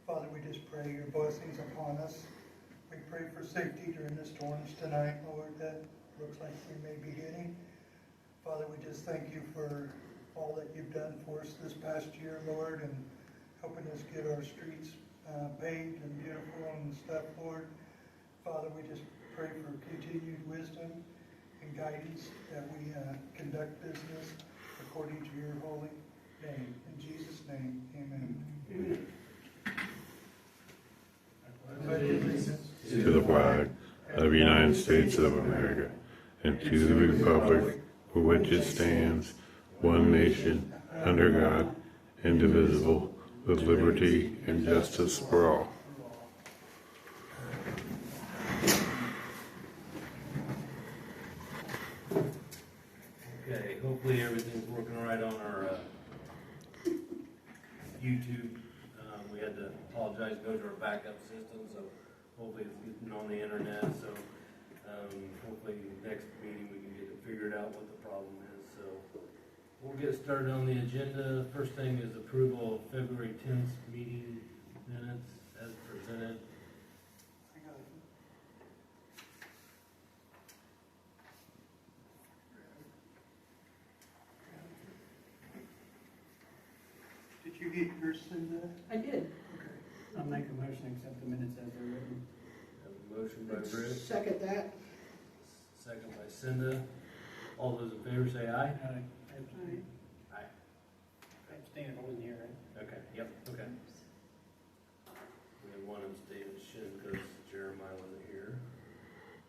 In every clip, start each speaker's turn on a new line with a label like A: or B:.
A: Father, we just pray your blessings upon us. We pray for safety during the storms tonight, Lord, that looks like we may be hitting. Father, we just thank you for all that you've done for us this past year, Lord, and helping us get our streets paved and beautiful and stuff, Lord. Father, we just pray for continued wisdom and guidance that we conduct business according to your holy name. In Jesus' name, amen.
B: Amen.
C: To the flag of the United States of America and to the republic for which it stands, one nation, under God, indivisible, with liberty and justice for all.
B: Okay, hopefully everything's working all right on our YouTube. We had to apologize, go to our backup system, so hopefully it's getting on the internet. So hopefully next meeting we can get it figured out what the problem is. So we'll get started on the agenda. First thing is approval of February 10th meeting minutes as presented.
A: Did you get yours, Cinda?
D: I did.
A: Okay.
E: I'll make a motion to accept the minutes as they're written.
B: Have a motion by Britt,
D: Second that.
B: second by Cinda. All those in favor say aye.
E: I abstain.
B: Aye.
E: I abstain if I wasn't here, right?
B: Okay, yep, okay. We have one abstention because Jeremiah wasn't here.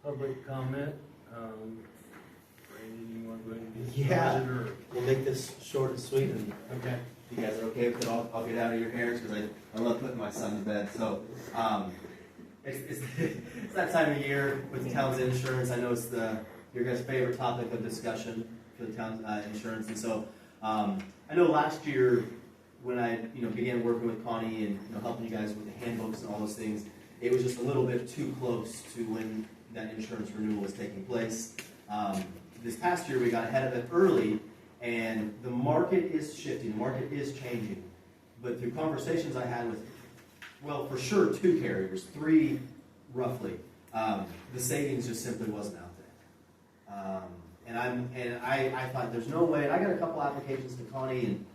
B: Public comment, Brandon, you want to go ahead and get
F: Yeah.
B: started, or?
F: We'll make this short and sweet, and
B: Okay.
F: if you guys are okay with it, I'll get out of your hairs, because I love putting my son to bed. So, it's that time of year with the town's insurance. I know it's your guys' favorite topic of discussion for the town's insurance. And so, I know last year when I began working with Connie and helping you guys with the handbooks and all those things, it was just a little bit too close to when that insurance renewal was taking place. This past year we got ahead of it early, and the market is shifting, the market is changing. But through conversations I had with, well, for sure 2 carriers, 3 roughly, the savings just simply wasn't out there. And I thought there's no way, and I got a couple applications to Connie, and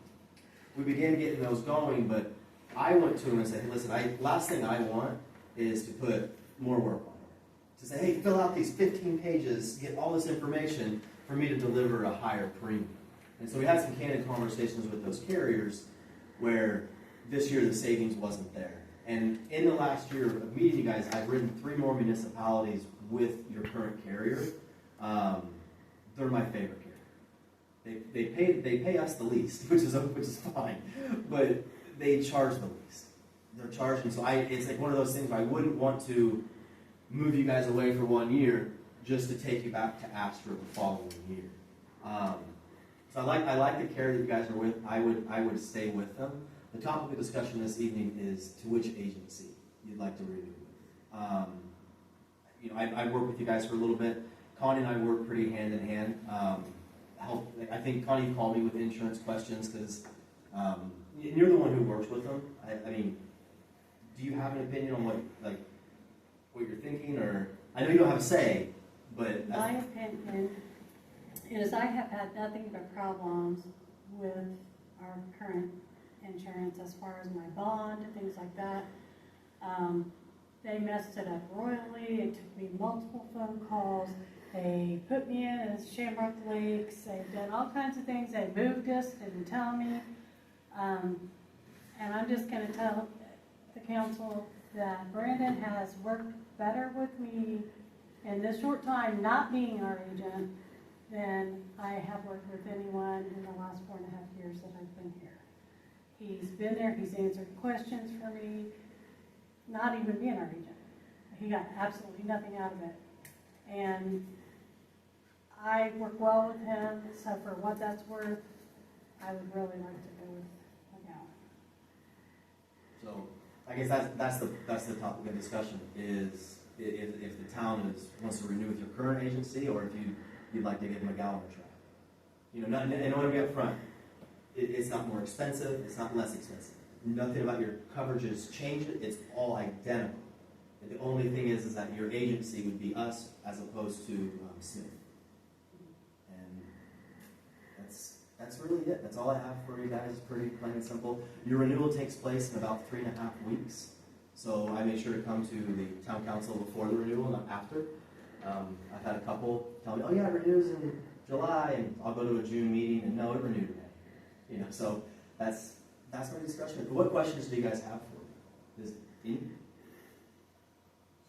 F: we began getting those going, but I went to him and said, hey, listen, last thing I want is to put more work on it. To say, hey, fill out these 15 pages, get all this information for me to deliver a higher premium. And so we had some candid conversations with those carriers where this year the savings wasn't there. And in the last year of meeting you guys, I've written 3 more municipalities with your current carrier. They're my favorite carrier. They pay us the least, which is fine, but they charge the least. They're charging, so it's like one of those things where I wouldn't want to move you guys away for 1 year just to take you back to Astra the following year. So I like the carrier that you guys are with. I would stay with them. The topic of discussion this evening is to which agency you'd like to renew with. I worked with you guys for a little bit. Connie and I work pretty hand in hand. I think Connie called me with insurance questions because you're the one who works with them. I mean, do you have an opinion on what you're thinking, or I know you don't have a say, but
G: my opinion is I have had nothing but problems with our current insurance as far as my bond and things like that. They messed it up royally. It took me multiple phone calls. They put me in as Shamrock Lakes. They've done all kinds of things. They moved us, didn't tell me. And I'm just going to tell the council that Brandon has worked better with me in this short time, not being our agent, than I have worked with anyone in the last 4.5 years that I've been here. He's been there, he's answered questions for me, not even being our agent. He got absolutely nothing out of it. And I work well with him, so for what that's worth, I would really like to go with McGowan.
F: So I guess that's the topic of discussion is if the town wants to renew with your current agency, or if you'd like to give McGowan a try. And I want to be up front. It's not more expensive. It's not less expensive. nothing about your coverages changed, it's all identical. And the only thing is that your agency would be us as opposed to Smith. And that's really it. That's all I have for you guys. It's pretty plain and simple. Your renewal takes place in about 3.5 weeks. So I made sure to come to the town council before the renewal, not after. I've had a couple tell me, oh yeah, it renews in July, and I'll go to a June meeting, and no, it renewed in May. You know, so that's my discussion. What questions do you guys have for me? Is any?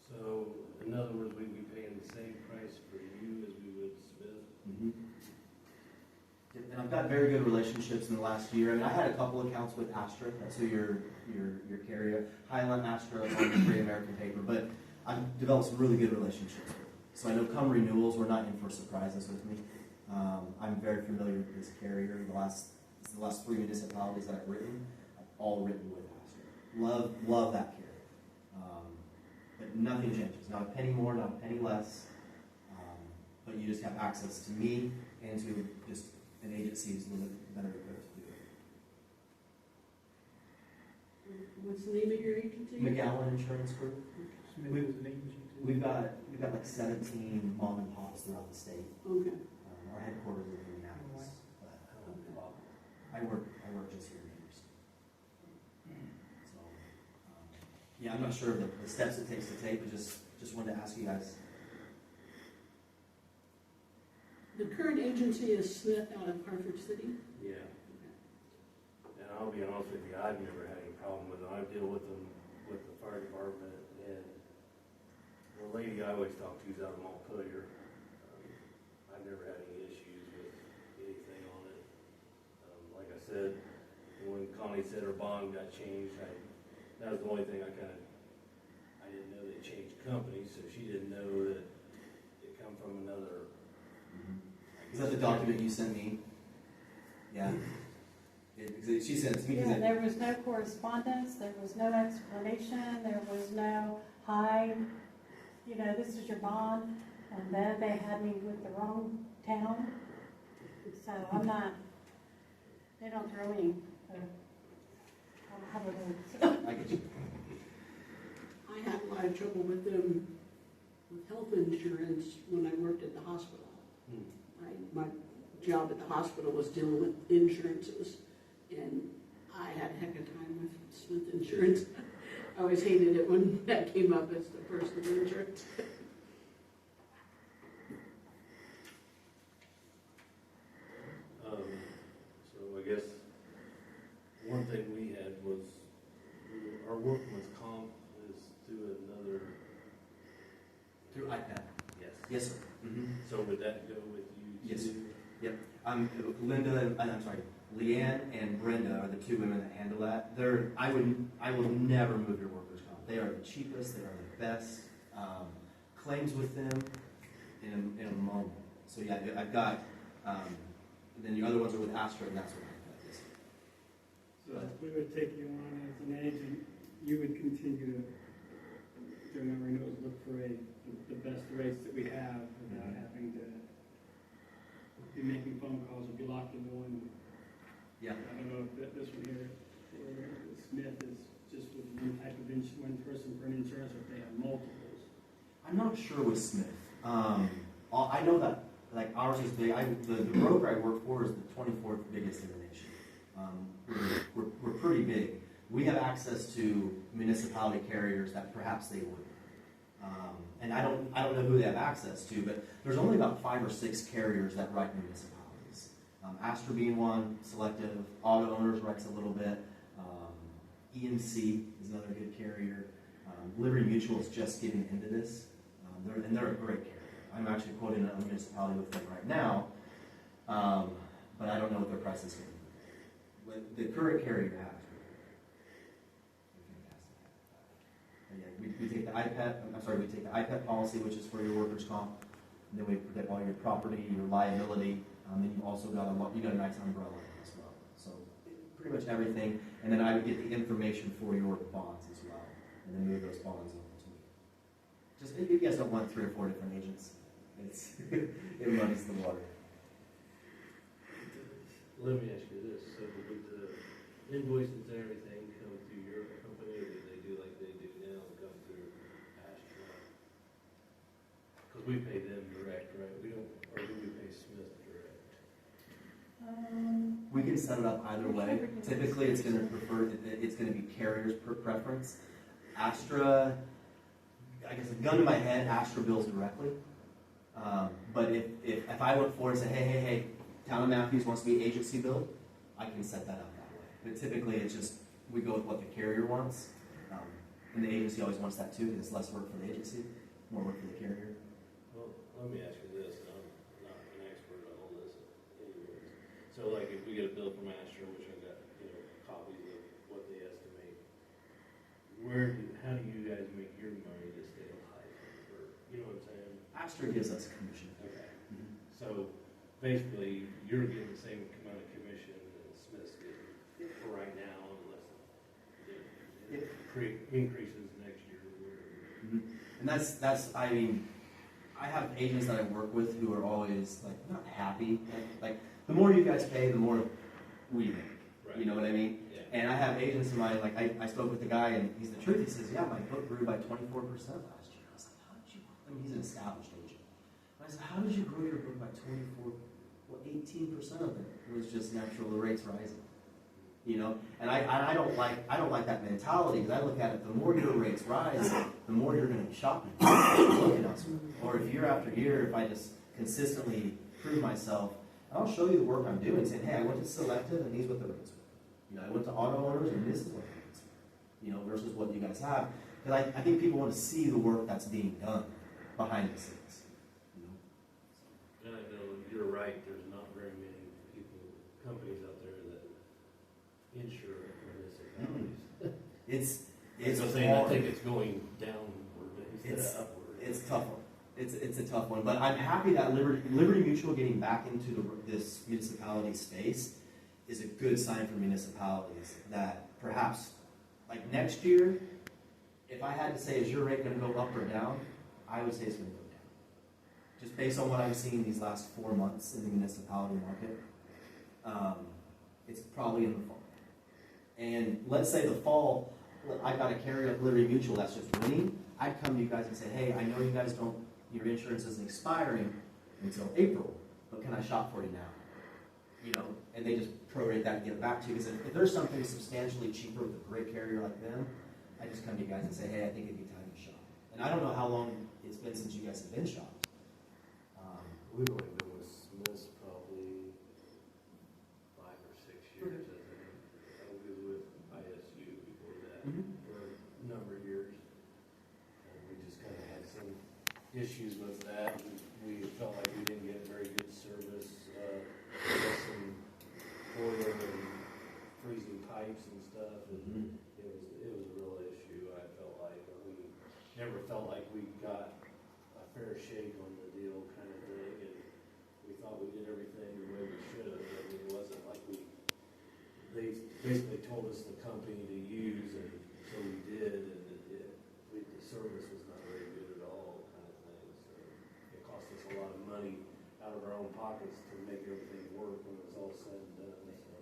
B: So, in other words, we'd be paying the same price for you as we would Smith?
F: Mm-hmm. And I've got very good relationships in the last year. I mean, I had a couple accounts with Astra, that's who your carrier, Highland Astra on the Great American paper, but I've developed some really good relationships with them. So I know come renewals, we're not in for surprises with me. I'm very familiar with this carrier. The last 3 municipalities that I've all written with Astra. Love that carrier. But nothing changes. Not a penny more, not a penny less. But you just have access to me and to just an agency who's a little bit better equipped to do it.
D: What's the name of your agency?
F: McGowan Insurance Group.
E: Smith is an agency too.
F: We've got like 17 mom and pops throughout the state.
D: Okay.
F: Our headquarters is in Minneapolis. But, I work just here in Anderson. So, yeah, I'm not sure of the steps it takes to take, but just wanted to ask you guys.
D: The current agency is Smith out of Hartford City?
B: Yeah. And I'll be honest with you, I've never had any problem with them. I deal with them with the fire department, and the lady I always talk to is out of Montpelier. I've never had any issues with anything on it. Like I said, when Connie said her bond got changed, that was the only thing I didn't know they changed companies, so she didn't know that it come from another.
F: Is that the document you sent me? Yeah. She sent it to me.
G: Yeah, there was no correspondence, there was no explanation, there was no, hi, this is your bond, and then they had me with the wrong town. So they don't throw me,
F: I get you.
D: I had a lot of trouble with them with health insurance when I worked at the hospital. My job at the hospital was dealing with insurances, and I had a heck of a time with Smith Insurance. I always hated it when that came up as the personal insurance.
B: So I guess one thing we had was our workman's comp is through another.
F: Through iPad.
B: Yes.
F: Yes, sir. Mm-hmm.
B: So would that go with you?
F: Yes.
B: too?
F: Yep. Leanne and Brenda are the two women that handle that. I will never move your workers' comp. They are the cheapest. They are the best. Claims with them in a moment. So yeah, I've got. Then the other ones are with Astra, and that's what iPad is.
E: So if we would take you on as an agent, you would continue to, during our renewals, look for the best rates that we have without having to be making phone calls or be locked into one.
F: Yeah.
E: I don't know if this one here, where Smith is just with one type of one person for an insurance, or if they have multiples.
F: I'm not sure with Smith. I know that like ours is big. The broker I work for is the 24th biggest in the nation. We're pretty big. We have access to municipality carriers that perhaps they wouldn't. And I don't know who they have access to, but there's only about 5 or 6 carriers that write municipalities. Astra being one, Selective, Auto Owners writes a little bit. EMC is another good carrier. Liberty Mutual is just getting into this, they're a great carrier. I'm actually quoting a municipality with them right now, but I don't know what their price is going to be. But the current carrier you have. We take the iPad policy, which is for your workers' comp, and then we protect all your property, your liability, and then you also got a nice umbrella as well. So pretty much everything, and then I would get the information for your bonds as well, and then move those bonds over to me. Just you guys don't want 3 or 4 different agents. It muddies the water.
B: Let me ask you this, so with the invoices and everything come
F: we can set it up either way. Typically, it's going to be carrier's preference. Astra, I guess a gun to my head, Astra bills directly. But if I went forward and said, hey, Town of Matthews wants to be agency billed, I can set that up that way. But typically, it's just, we go with what the carrier wants. And the agency always wants that too, because it's less work for the agency, more work for the carrier.
B: Well, let me ask you this, and I'm not an expert on all this anyways. So like if we get a bill from Astra, which I got, copies of what they estimate, how do you guys make your money to stay alive? Or, you know what I'm saying?
F: Astra gives us commission.
B: Okay.
F: Mhm.
B: So basically, you're getting the same amount of commission that Smith's getting for right now, unless it increases next year or whatever.
F: Mhm. And that's I mean, I have agents that I work with who are always like not happy. Like the more you guys pay, the more we make.
B: Right.
F: You know what I mean?
B: Yeah.
F: And I have agents of mine, like I spoke with the guy and he's the truth. He says, yeah, my book grew by 24% last year. I was like, how did you? I mean, he's an established agent. And I said, how did you grow your book by 24? Well, 18% of it was just natural, the rates rising. You know, and I don't like that mentality, because I look at it, the more your rates rise, the more you're going to be shopping, looking elsewhere. Or if year after year, if I just consistently prove myself, I'll show you the work I'm doing, saying, hey, I went to Selective and these what the rates were. I went to Auto Owners and this is what the rates were. Versus what you guys have. Because I think people want to see the work that's being done behind the scenes.
B: And I know you're right, there's not very many companies out there that insure municipalities.
F: It's
B: I'm saying, I
F: hard.
B: think it's going downward instead of upward.
F: It's a tough one. It's a tough one, but I'm happy that Liberty Mutual getting back into this municipality space is a good sign for municipalities that perhaps, like next year, if I had to say, is your rate going to go up or down? I would say it's going to go down. Just based on what I've seen these last 4 months in the municipality market, it's probably in the fall. And let's say the fall, I've got a carrier at Liberty Mutual that's just winning. I'd come to you guys and say, hey, I know you guys your insurance isn't expiring until April, but can I shop for you now? And they just prorate that and get it back to you. Because if there's something substantially cheaper with a great carrier like them, I just come to you guys and say, hey, I think it'd be time to shop. And I don't know how long it's been since you guys have been shopped.
B: We've only been with Smith's probably 5 or 6 years, I think. I was with ISU before that for a number of years. And we just kind of had some issues with that. We felt like we didn't get very good service. We had some oil and freezing pipes and stuff. And it was a real issue, I felt like. We never felt like we got a fair shake on the deal kind of thing. And we thought we did everything the way we should have. I mean, it wasn't like they basically told us the company to use, and so we did, and the service was not very good at all, kind of thing. So it cost us a lot of money out of our own pockets to make everything work when it was all said and done. So.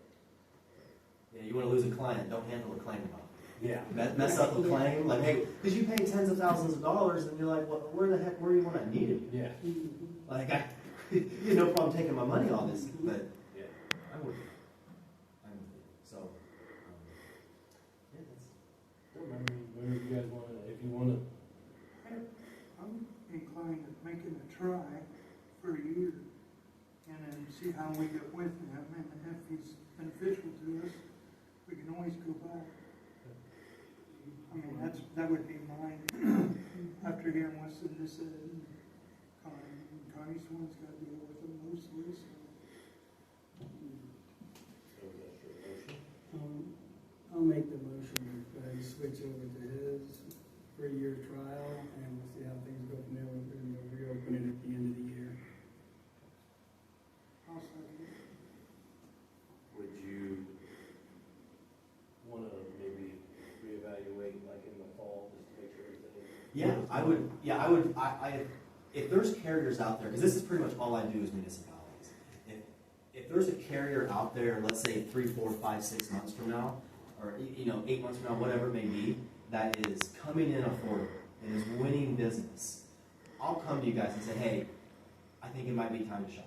F: Yeah, you want to lose a client, don't handle a claim about it.
B: Yeah.
F: Mess up a claim, like, hey, because you pay tens of thousands of dollars, and you're like, well, where the heck were you when I needed you?
B: Yeah.
F: Like, you had no problem taking my money on this, but
B: Yeah.
F: I'm with you. So, yeah,
B: Whatever you guys want to, if you want to.
A: I'm inclined to making a try for a year and then see how we get with him. And if he's beneficial to us, we can always go back. I mean, that would be mine after hearing what Cindy said. Connie's the one's got to deal with it mostly.
B: So that's your motion.
E: I'll make the motion, switch over to his for a year trial, and we'll see how things go from there. We're going to reopen it at the end of the year.
A: I'll second it.
B: Would you want to maybe reevaluate like in the fall, just to make sure everything?
F: I would. If there's carriers out there, because this is pretty much all I do is municipalities. If there's a carrier out there, let's say 3, 4, 5, 6 months from now, or 8 months from now, whatever it may be, that is coming in affordable and is winning business, I'll come to you guys and say, hey, I think it might be time to shop.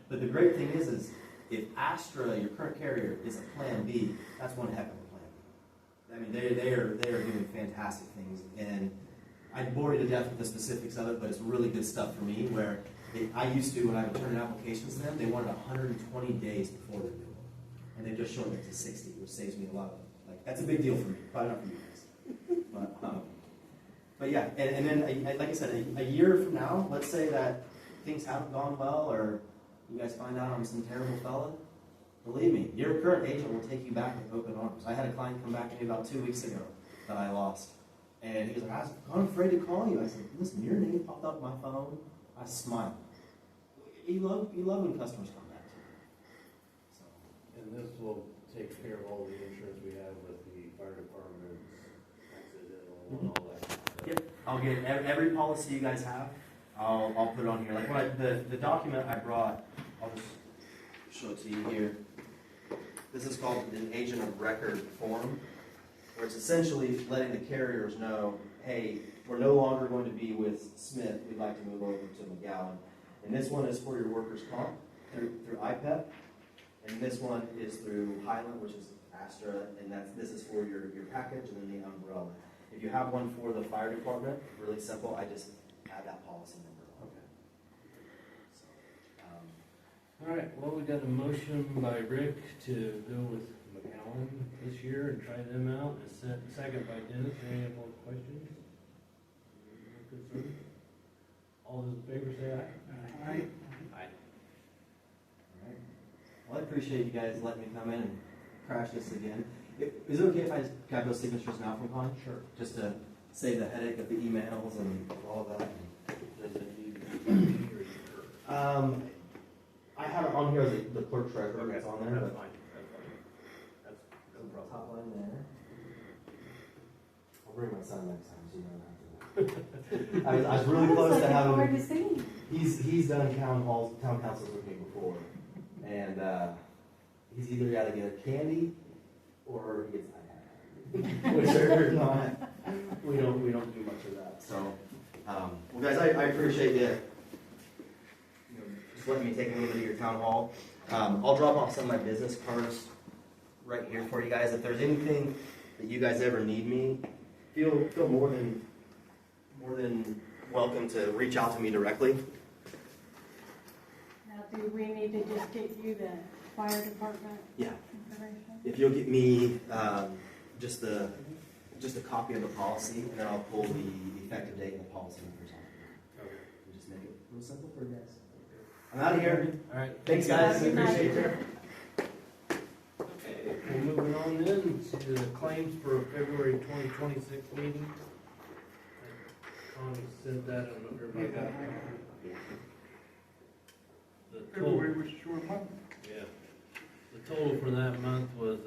F: But the great thing is if Astra, your current carrier, is a plan B, that's one heck of a plan B. I mean, they are doing fantastic things, and I'd bore you to death with the specifics of it, but it's really good stuff for me, where I used to, when I would turn in applications to them, they wanted 120 days before the renewal. And they've just shortened it to 60, which saves me a lot of, that's a big deal for me, probably not for you guys. But yeah, and then, like I said, a year from now, let's say that things haven't gone well, or you guys find out I'm some terrible fella, believe me, your current agent will take you back with open arms. I had a client come back to me about 2 weeks ago that I lost. And he was like, I'm afraid to call you. I said, listen, your name popped up on my phone. I smiled. You love when customers come back to you. So.
B: And this will take care of all the insurance we have with the fire department, accidental, and all that stuff.
F: Yep, I'll get every policy you guys have. I'll put it on here. Like the document I brought, I'll just show it to you here. This is called an agent of record form, where it's essentially letting the carriers know, hey, we're no longer going to be with Smith. We'd like to move over to McGowan. And this one is for your workers' comp through IPEP. And this one is through Highland, which is Astra, and this is for your package and then the umbrella. If you have one for the fire department, really simple, I just add that policy number. Okay. So,
B: All right, well, we got a motion by Rick to go with McAllen this year and try them out. A second by Dennis. Any more questions? No concerns? All those in favor say aye.
A: Aye.
B: Aye.
F: all right. Well, I appreciate you guys letting me come in and crash this again. Is it okay if I just grab those signatures now from Con? Sure. Just to save the headache of the emails and all of that. I have it on here as the clerk treasurer. It's on there.
B: That's
F: But
B: fine. That's fine. That's no problem.
F: top line there. I'll bring my son next time so you don't have to. I was really close to having.
G: Hard to see.
F: He's done town councils with me before, and he's either got to get candy or he gets iPad, which are not. We don't do much of that. So, well, guys, I appreciate you just letting me take a little bit of your town hall. I'll drop off some of my business cards right here for you guys. If there's anything that you guys ever need me, feel more than welcome to reach out to me directly.
G: Now, do we need to just get you the fire department
F: Yeah.
G: information?
F: If you'll get me just a copy of the policy, and then I'll pull the effective date and the policy numbers on it.
B: Okay.
F: And just make it real simple for you guys. I'm out of here.
B: All right.
F: Thanks, guys.
G: Good night.
F: Appreciate it.
B: Okay, we're moving on then to the claims for February 2026 meeting. Connie sent that, I don't know if everybody got it. The total,
A: February was a short month.
B: yeah. The total for that month was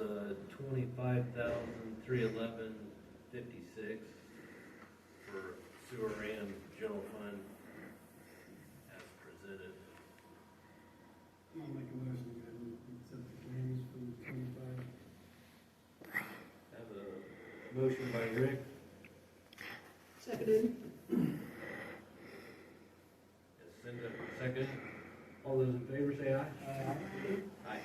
B: $25,311.56 for sewer and general fund as presented.
E: I'll make a motion to accept the claims for 25.
B: Have a motion by Rick,
D: Seconded.
B: Cinda, second. All those in favor say aye.
F: Aye.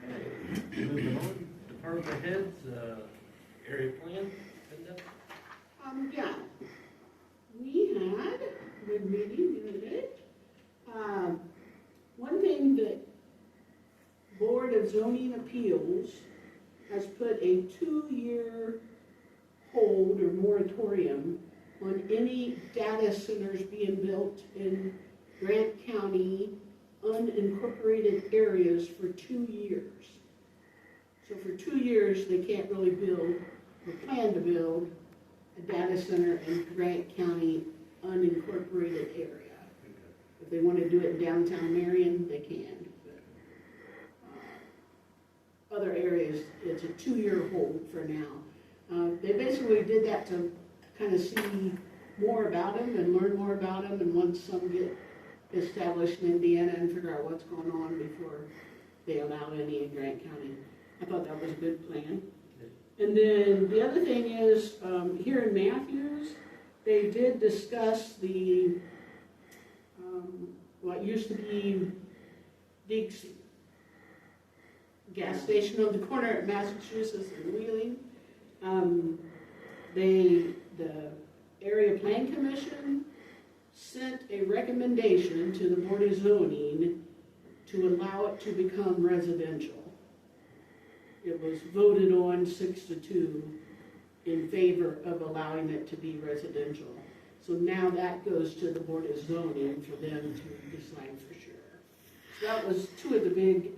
B: Okay, moving on, department heads, area plan, Cinda?
D: Yeah, we had a good meeting the other day. One thing that Board of Zoning Appeals has put a 2-year hold or moratorium on any data centers being built in Grant County unincorporated areas for 2 years. So for 2 years, they can't really build or plan to build a data center in Grant County unincorporated area. If they want to do it in downtown Marion, they can. But, other areas, it's a 2-year hold for now. They basically did that to kind of see more about them and learn more about them, and once some get established in Indiana and figure out what's going on before they allow any in Grant County. I thought that was a good plan. And then the other thing is, here in Matthews, they did discuss the, what used to be Diggs gas station on the corner at Massachusetts and Wheeling. The Area Plan Commission sent a recommendation to the Board of Zoning to allow it to become residential. It was voted on 6-2 in favor of allowing it to be residential. So now that goes to the Board of Zoning for them to decide for sure. So that was two of the big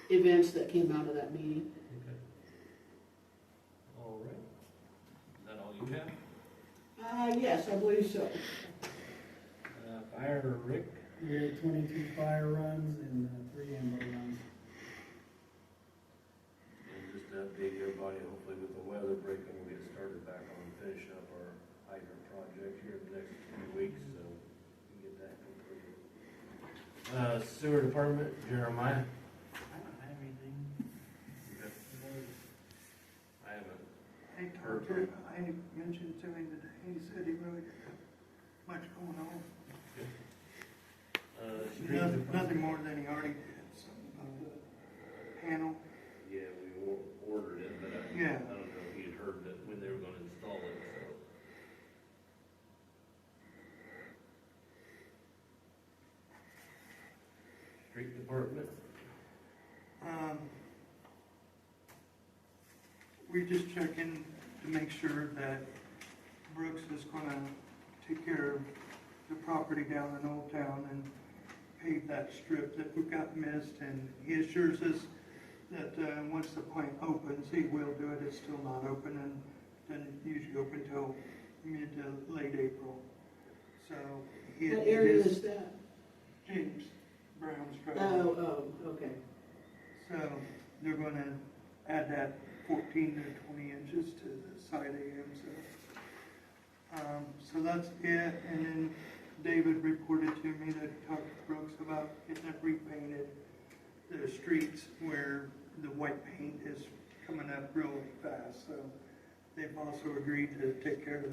D: events that came out of that meeting.
B: Okay. All right. Is that all you have?
D: Yes, I believe so.
B: Fire, Rick?
E: We had 22 fire runs and 3 amber runs.
B: And just to update everybody, hopefully with the weather breaking, we'll get started back on finishing up our hydrant project here in the next few weeks, so we can get that completed. Sewer department, Jeremiah?
E: I don't have anything.
B: Okay. I haven't.
A: I mentioned to him today, he said he really didn't have much going on.
B: Street
A: Nothing,
B: department.
A: nothing more than he already did, something about the panel.
B: Yeah, we ordered it, but I
A: Yeah.
B: don't know if he had heard that when they were gonna install it, so. Street department?
A: We just checking to make sure that Brooks is gonna take care of the property down in Old Town and pave that strip that we got missed, and he assures us that, once the plant opens, he will do it. It's still not open and doesn't usually open till mid to late April. So he
D: What area
A: is
D: is that?
A: James Brown's driveway.
D: Oh, okay.
A: So they're gonna add that 14 to 20 inches to the side AM, so that's it. And then David reported to me that he talked to Brooks about getting it repainted, the streets where the white paint is coming up really fast, so they've also agreed to take care of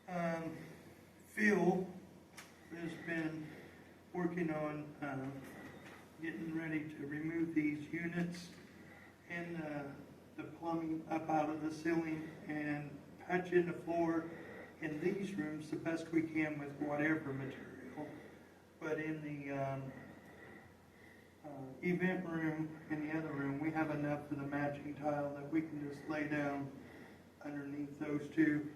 A: that. Phil has been working on getting ready to remove these units and the plumbing up out of the ceiling and patching the floor in these rooms the best we can with whatever material. But in the event room, in the other room, we have enough of the matching tile that we can just lay down underneath those two.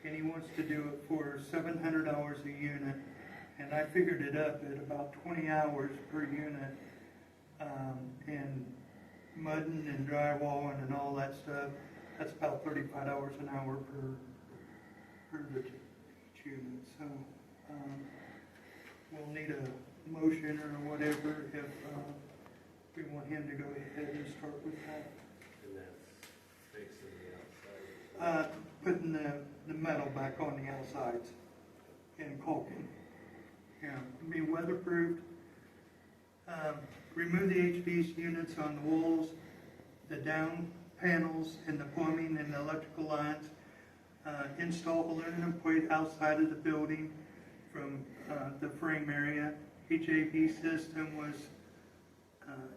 A: And he wants to do it for $700 a unit. And I figured it up at about 20 hours per unit. And mudding and drywalling and all that stuff, that's about $35 an hour per each unit. So we'll need a motion or whatever if we want him to go ahead and start with that.
B: And that's fixing the outside.
A: Putting the metal back on the outsides and caulking. Yeah, be weatherproofed. Remove the HVAC units on the walls, the down panels, and the plumbing and the electrical lines. Install aluminum plate outside of the building from the frame area. HAV system was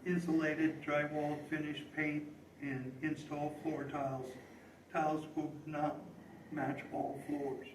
A: insulated, drywall, finished paint, and install floor tiles. Tiles will not match all floors.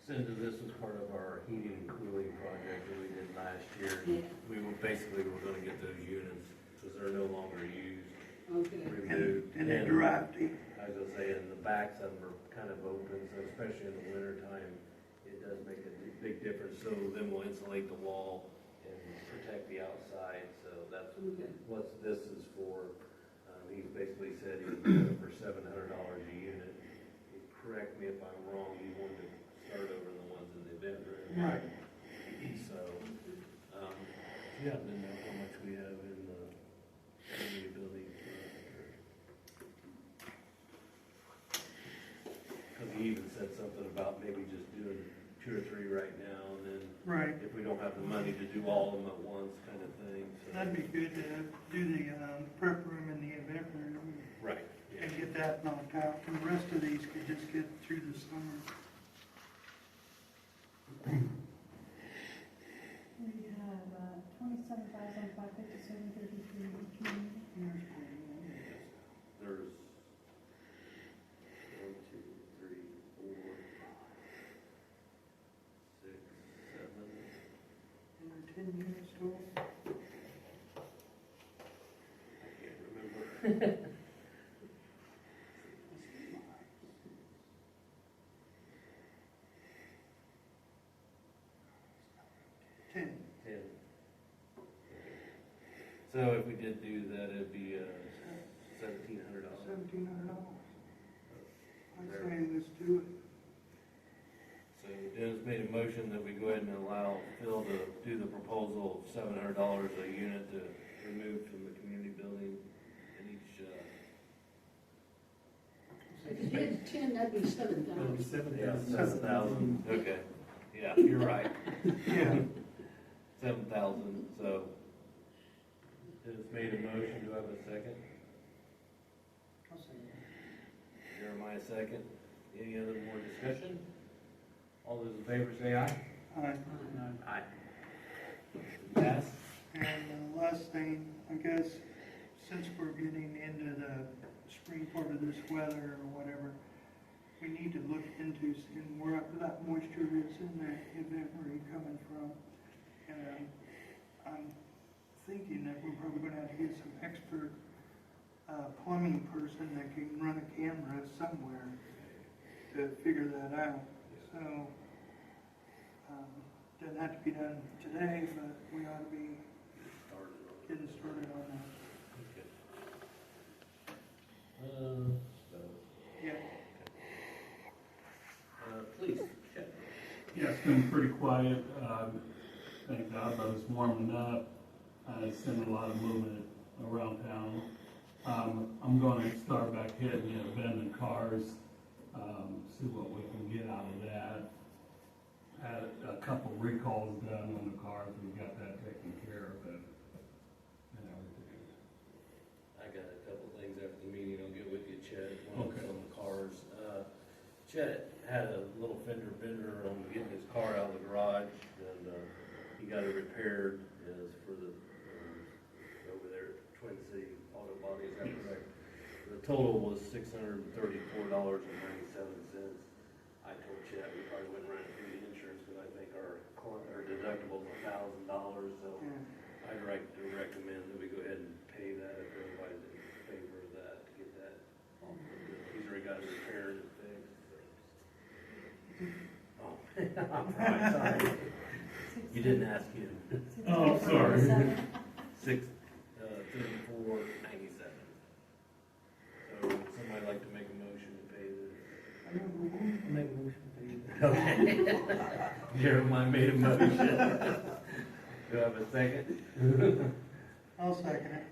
B: Cindy, this was part of our heating and cooling project that we did last year.
D: Yeah.
B: We were gonna get those units, because they're no longer used,
D: Okay.
B: removed.
A: And they're drafty.
B: I was gonna say, and the backs of them are kind of open, so especially in the winter time, it does make a big difference. So then we'll insulate the wall and protect the outside, so that's
D: Okay.
B: what this is for. He basically said he was doing it for $700 a unit. Correct me if I'm wrong, he wanted to start over the ones in the event room.
A: Right.
B: So, yeah, then know how much we have in the ability. Because he even said something about maybe just doing 2 or 3 right now, and then
A: Right.
B: if we don't have the money to do all of them at once, kind of thing. So.
A: That'd be good to do the prep room and the event room
B: Right.
A: and get that knocked out. And the rest of these could just get through the summer.
B: There's 1, 2, 3, 4, 5, 6, 7.
A: 10 years total.
B: I can't remember.
A: 10.
B: 10. So if we did do that, it'd be $1,700.
A: $1,700. I say let's do it.
B: So Dennis made a motion that we go ahead and allow Phil to do the proposal of $700 a unit to remove from the community building in each,
D: If you did 10, that'd be 7,000.
B: 7,000, okay. Yeah, you're right.
A: Yeah.
B: 7,000, so Dennis made a motion, do I have a second?
A: I'll say that.
B: Jeremiah second. Any other more discussion? All those in favor say aye.
A: All right.
B: Aye. Pass.
A: And the last thing, I guess, since we're getting into the spring part of this weather or whatever, we need to look into seeing where that moisture is in that event where you're coming from. And I'm thinking that we're probably gonna have to get some expert plumbing person that can run a camera somewhere to figure that out. So, doesn't have to be done today, but we ought to be getting started on that. Yeah.
B: Please, Chet.
H: Yeah, it's been pretty quiet. Thank God, but it's warming up. It's seen a lot of movement around town. I'm going to start back hitting the abandoned cars, see what we can get out of that. Had a couple recalls done on the cars. We got that taken care of and everything.
B: I got a couple things after the meeting, I'll get with you, Chet, one
H: Okay.
B: on the cars. Chet had a little fender bender on getting his car out of the garage, and he got it repaired, as for the, over there at Twin City Auto Body, is that correct? The total was $634.97. I told Chet we probably wouldn't run it through the insurance, because I think our deductible is $1,000, so I'd recommend that we go ahead and pay that if everybody's in favor of that, to get that off. He's already got it repaired and fixed. Oh, I'm sorry. You didn't ask him.
H: Oh, sorry.
B: 34.97. So would somebody like to make a motion to pay this?
A: Make a motion, please.
B: Okay. Jeremiah made a motion. Do I have a second?
A: I'll second it.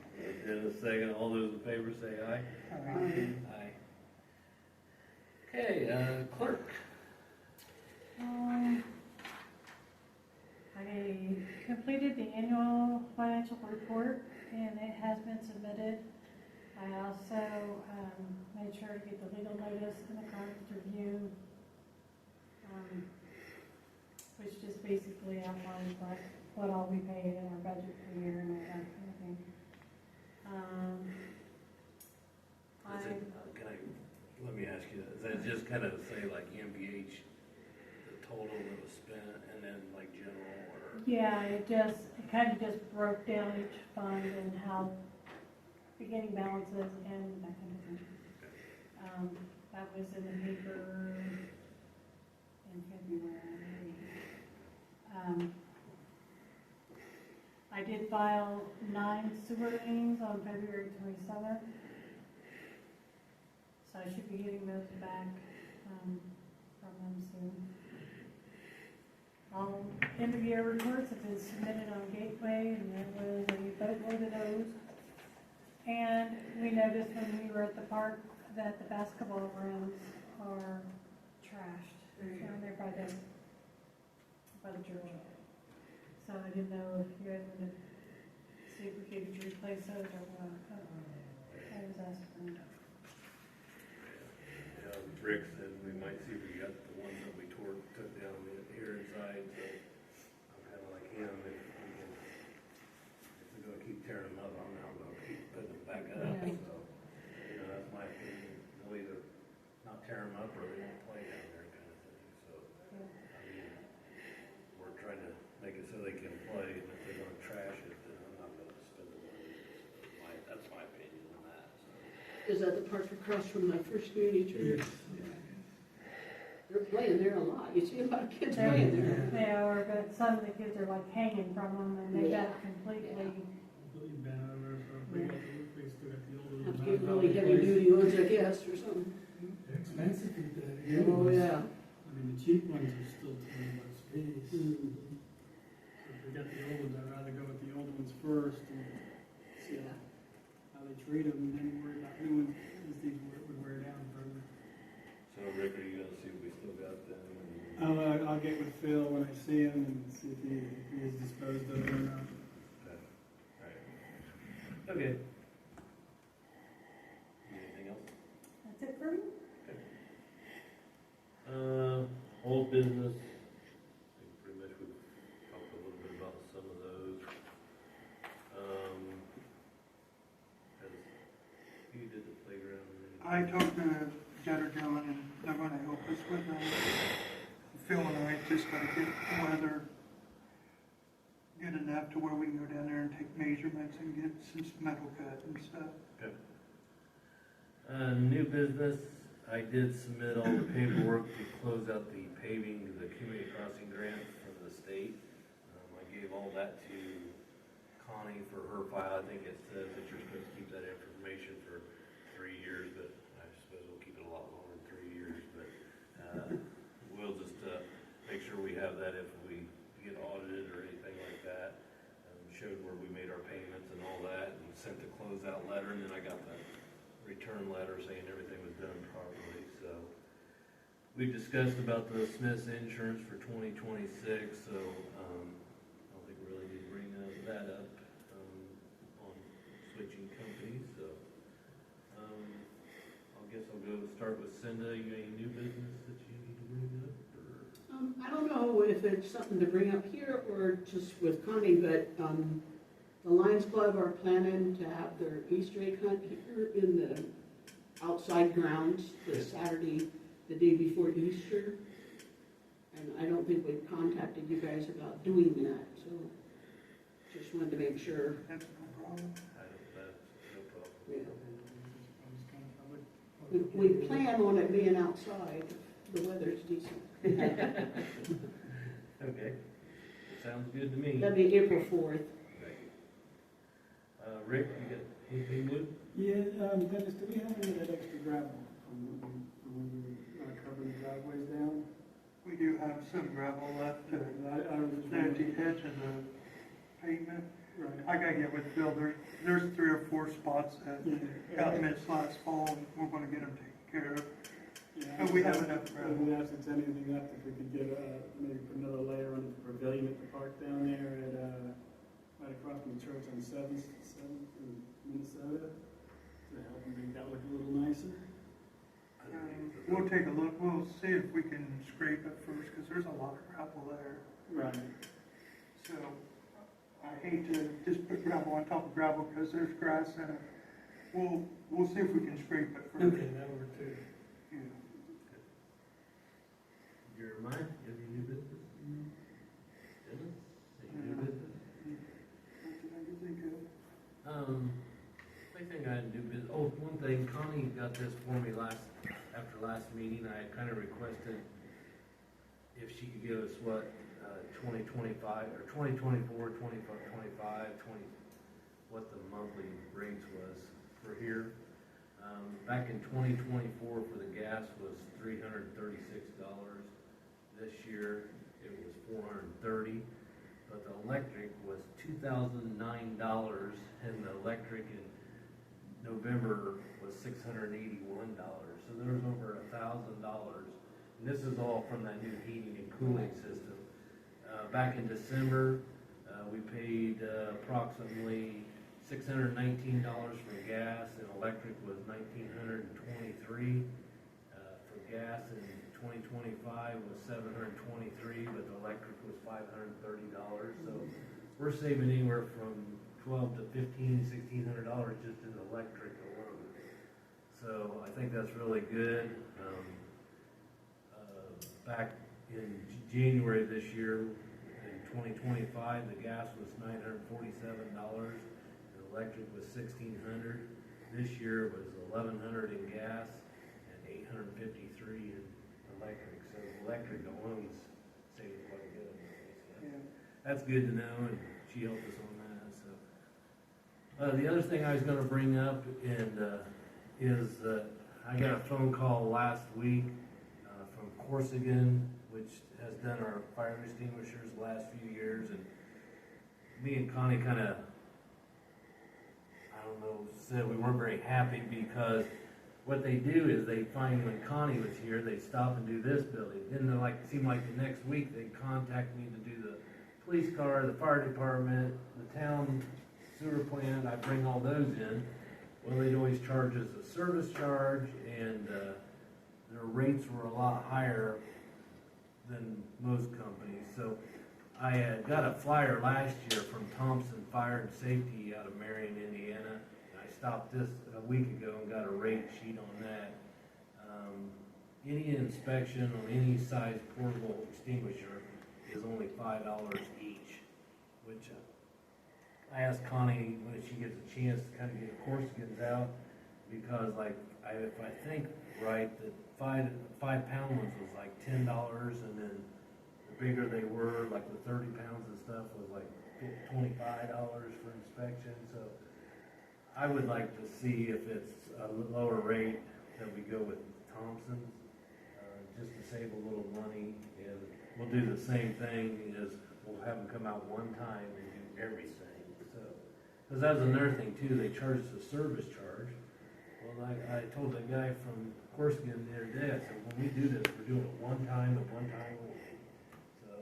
B: In a second, all those in favor say aye.
A: All right.
B: Aye. Okay, clerk.
G: I completed the annual financial report and it has been submitted. I also made sure to get the legal notice and the contract review, which just basically outlines what all we paid in our budget per year and all that kind of thing.
B: Let me ask you, does that just kind of say like MVH, the total that was spent, and then like general, or?
G: Yeah, it kind of just broke down each fund and how beginning balances and that kind of thing. That was in the paper in February. I did file 9 sewer liens on February 27th. So I should be getting those back from them soon. All end of year reports have been submitted on Gateway, and there was a boatload of those. And we noticed when we were at the park that the basketball rims are trashed. They're down there by the church. So I didn't know if you guys would see if we could replace those or what. I was asking.
B: Rick said we might see if we got the ones that we took down here inside, so I'm kinda like him, if we're gonna keep tearing them up, I'm
D: Is that the park across from the First Community Church? They're playing there a lot. You see a lot of kids playing there.
G: They are, but some of the kids are like hanging from them and they got completely,
E: Completely bent over, so if we got the, we still got the old
D: Have to
E: one.
D: get really heavy duty ones, I guess, or something.
E: They're expensive these days.
D: Oh, yeah.
E: I mean, the cheap ones are still $20 a piece. So if we got the old ones, I'd rather go with the old ones first and see how they treat them, and then worry about new ones as these would wear down further.
B: So Rick, are you gonna see if we still got them?
E: I'll get with Phil when I see him and see if he is disposed of it or not.
B: Okay. Anything else?
G: that's it for me.
B: Old business, I think pretty much we've talked a little bit about some of those. You did the playground.
A: I talked to Jetter John and they're gonna help us with that. Phil and I just gotta get the weather good enough to where we can go down there and take measurements and get some metal cut and stuff.
B: New business, I did submit all the paperwork to close out the paving, the community crossing grant from the state. I gave all that to Connie for her file. I think it says that you're supposed to keep that information for 3 years, but I suppose we'll keep it a lot longer than 3 years. But we'll just make sure we have that if we get audited or anything like that. Showed where we made our payments and all that, and sent the closeout letter, and then I got the return letter saying everything was done properly. So we discussed about the Smith's insurance for 2026, so I don't think we really need to bring that up on switching companies. So I guess I'll go start with Cinda. You got any new business that you need to bring up?
D: I don't know if it's something to bring up here or just with Connie, but the Lions Club are planning to have their Easter egg hunt here in the outside grounds this Saturday, the day before Easter. And I don't think we've contacted you guys about doing that, so just wanted to make sure.
A: That's no problem.
B: No problem.
D: Yeah. We plan on it being outside, if the weather's decent.
B: Okay, sounds good to me.
D: That'd be April 4th.
B: Rick, you got anything good?
E: Yeah, Dennis, do we have any of that extra gravel from when we were covering the driveways down?
A: We do have some gravel left to
E: I was just
A: the
E: wondering.
A: edge of the pavement.
E: Right.
A: I gotta get with Phil, there's 3 or 4 spots that got missed last fall, and we're gonna get them taken care of.
E: Yeah,
A: But we have enough gravel.
E: In absence of anything left, if we could get, maybe put another layer on the pavilion at the park down there at, right across from the church on 7th in Minnesota, to help make that look a little nicer.
A: We'll take a look, we'll see if we can scrape it first, because there's a lot of gravel there.
E: Right.
A: So, I hate to just put gravel on top of gravel, because there's grass in it. We'll see if we can scrape it first.
E: Okay, that worked too.
A: Yeah.
B: Jeremiah, you have any new business? Dennis, any new business?
A: Nothing I can think of.
B: Only thing I had to do is, one thing, Connie got this for me after last meeting. I kind of requested if she could give us what, 2025, or 2024, 25, what the monthly rates was for here. Back in 2024 for the gas was $336. This year it was $430, but the electric was $2,009, and the electric in November was $681. So there was over $1,000, and this is all from that new heating and cooling system. Back in December, we paid approximately $619 for gas, and electric was $1,923 for gas, and 2025 was $723, but the electric was $530. So we're saving anywhere from $1,200 to $1,500, $1,600 just in electric alone. So I think that's really good. Back in January this year, in 2025, the gas was $947, the electric was $1,600. This year was $1,100 in gas and $853 in electric. So electric alone saved quite a bit of money. So that's good to know, and she helped us on that. So the other thing I was going to bring up is I got a phone call last week from Corsigan, which has done our fire extinguishers the last few years, and me and Connie kind of, I don't know, said we weren't very happy because what they do is they find when Connie was here, they stop and do this building. Then it seemed like the next week they'd contact me to do the police car, the fire department, the town sewer plant. I bring all those in. Well, they'd always charge us a service charge, and their rates were a lot higher than most companies. So I got a flyer last year from Thompson Fire and Safety out of Marion, Indiana. And I stopped this a week ago and got a rate sheet on that. Any inspection on any size portable extinguisher is only $5 each, which I asked Connie when she gets a chance to kind of get Corsigans out, because if I think right, that 5-pound ones was like $10, and then the bigger they were, like the 30 pounds and stuff, was like $25 for inspection. So I would like to see if it's a lower rate that we go with Thompson's, just to save a little money. And we'll do the same thing as we'll have them come out one time and do everything. So, because that's another thing too, they charge us a service charge. Well, I told the guy from Corsigan the other day, I said, when we do this, we're doing it one time and one time only. So,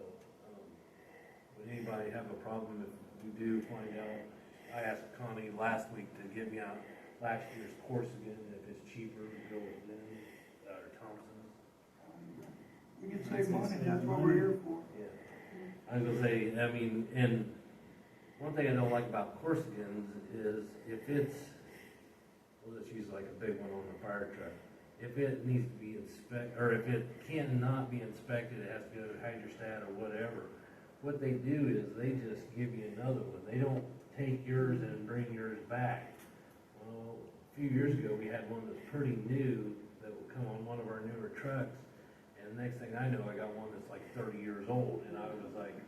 B: would anybody have a problem if we do find out? I asked Connie last week to get me out last year's Corsigan, if it's cheaper to go with them or Thompson.
A: We can save money, that's what we're here for.
B: Yeah. I was gonna say, I mean, and one thing I don't like about Corsigans is if it's, we'll just use like a big one on the fire truck. If it needs to be inspected, or if it cannot be inspected, it has to go to hydrostat or whatever. What they do is they just give you another one. They don't take yours and bring yours back. Well, a few years ago, we had one that's pretty new that would come on one of our newer trucks. And the next thing I know, I got one that's like 30 years old. And I was like,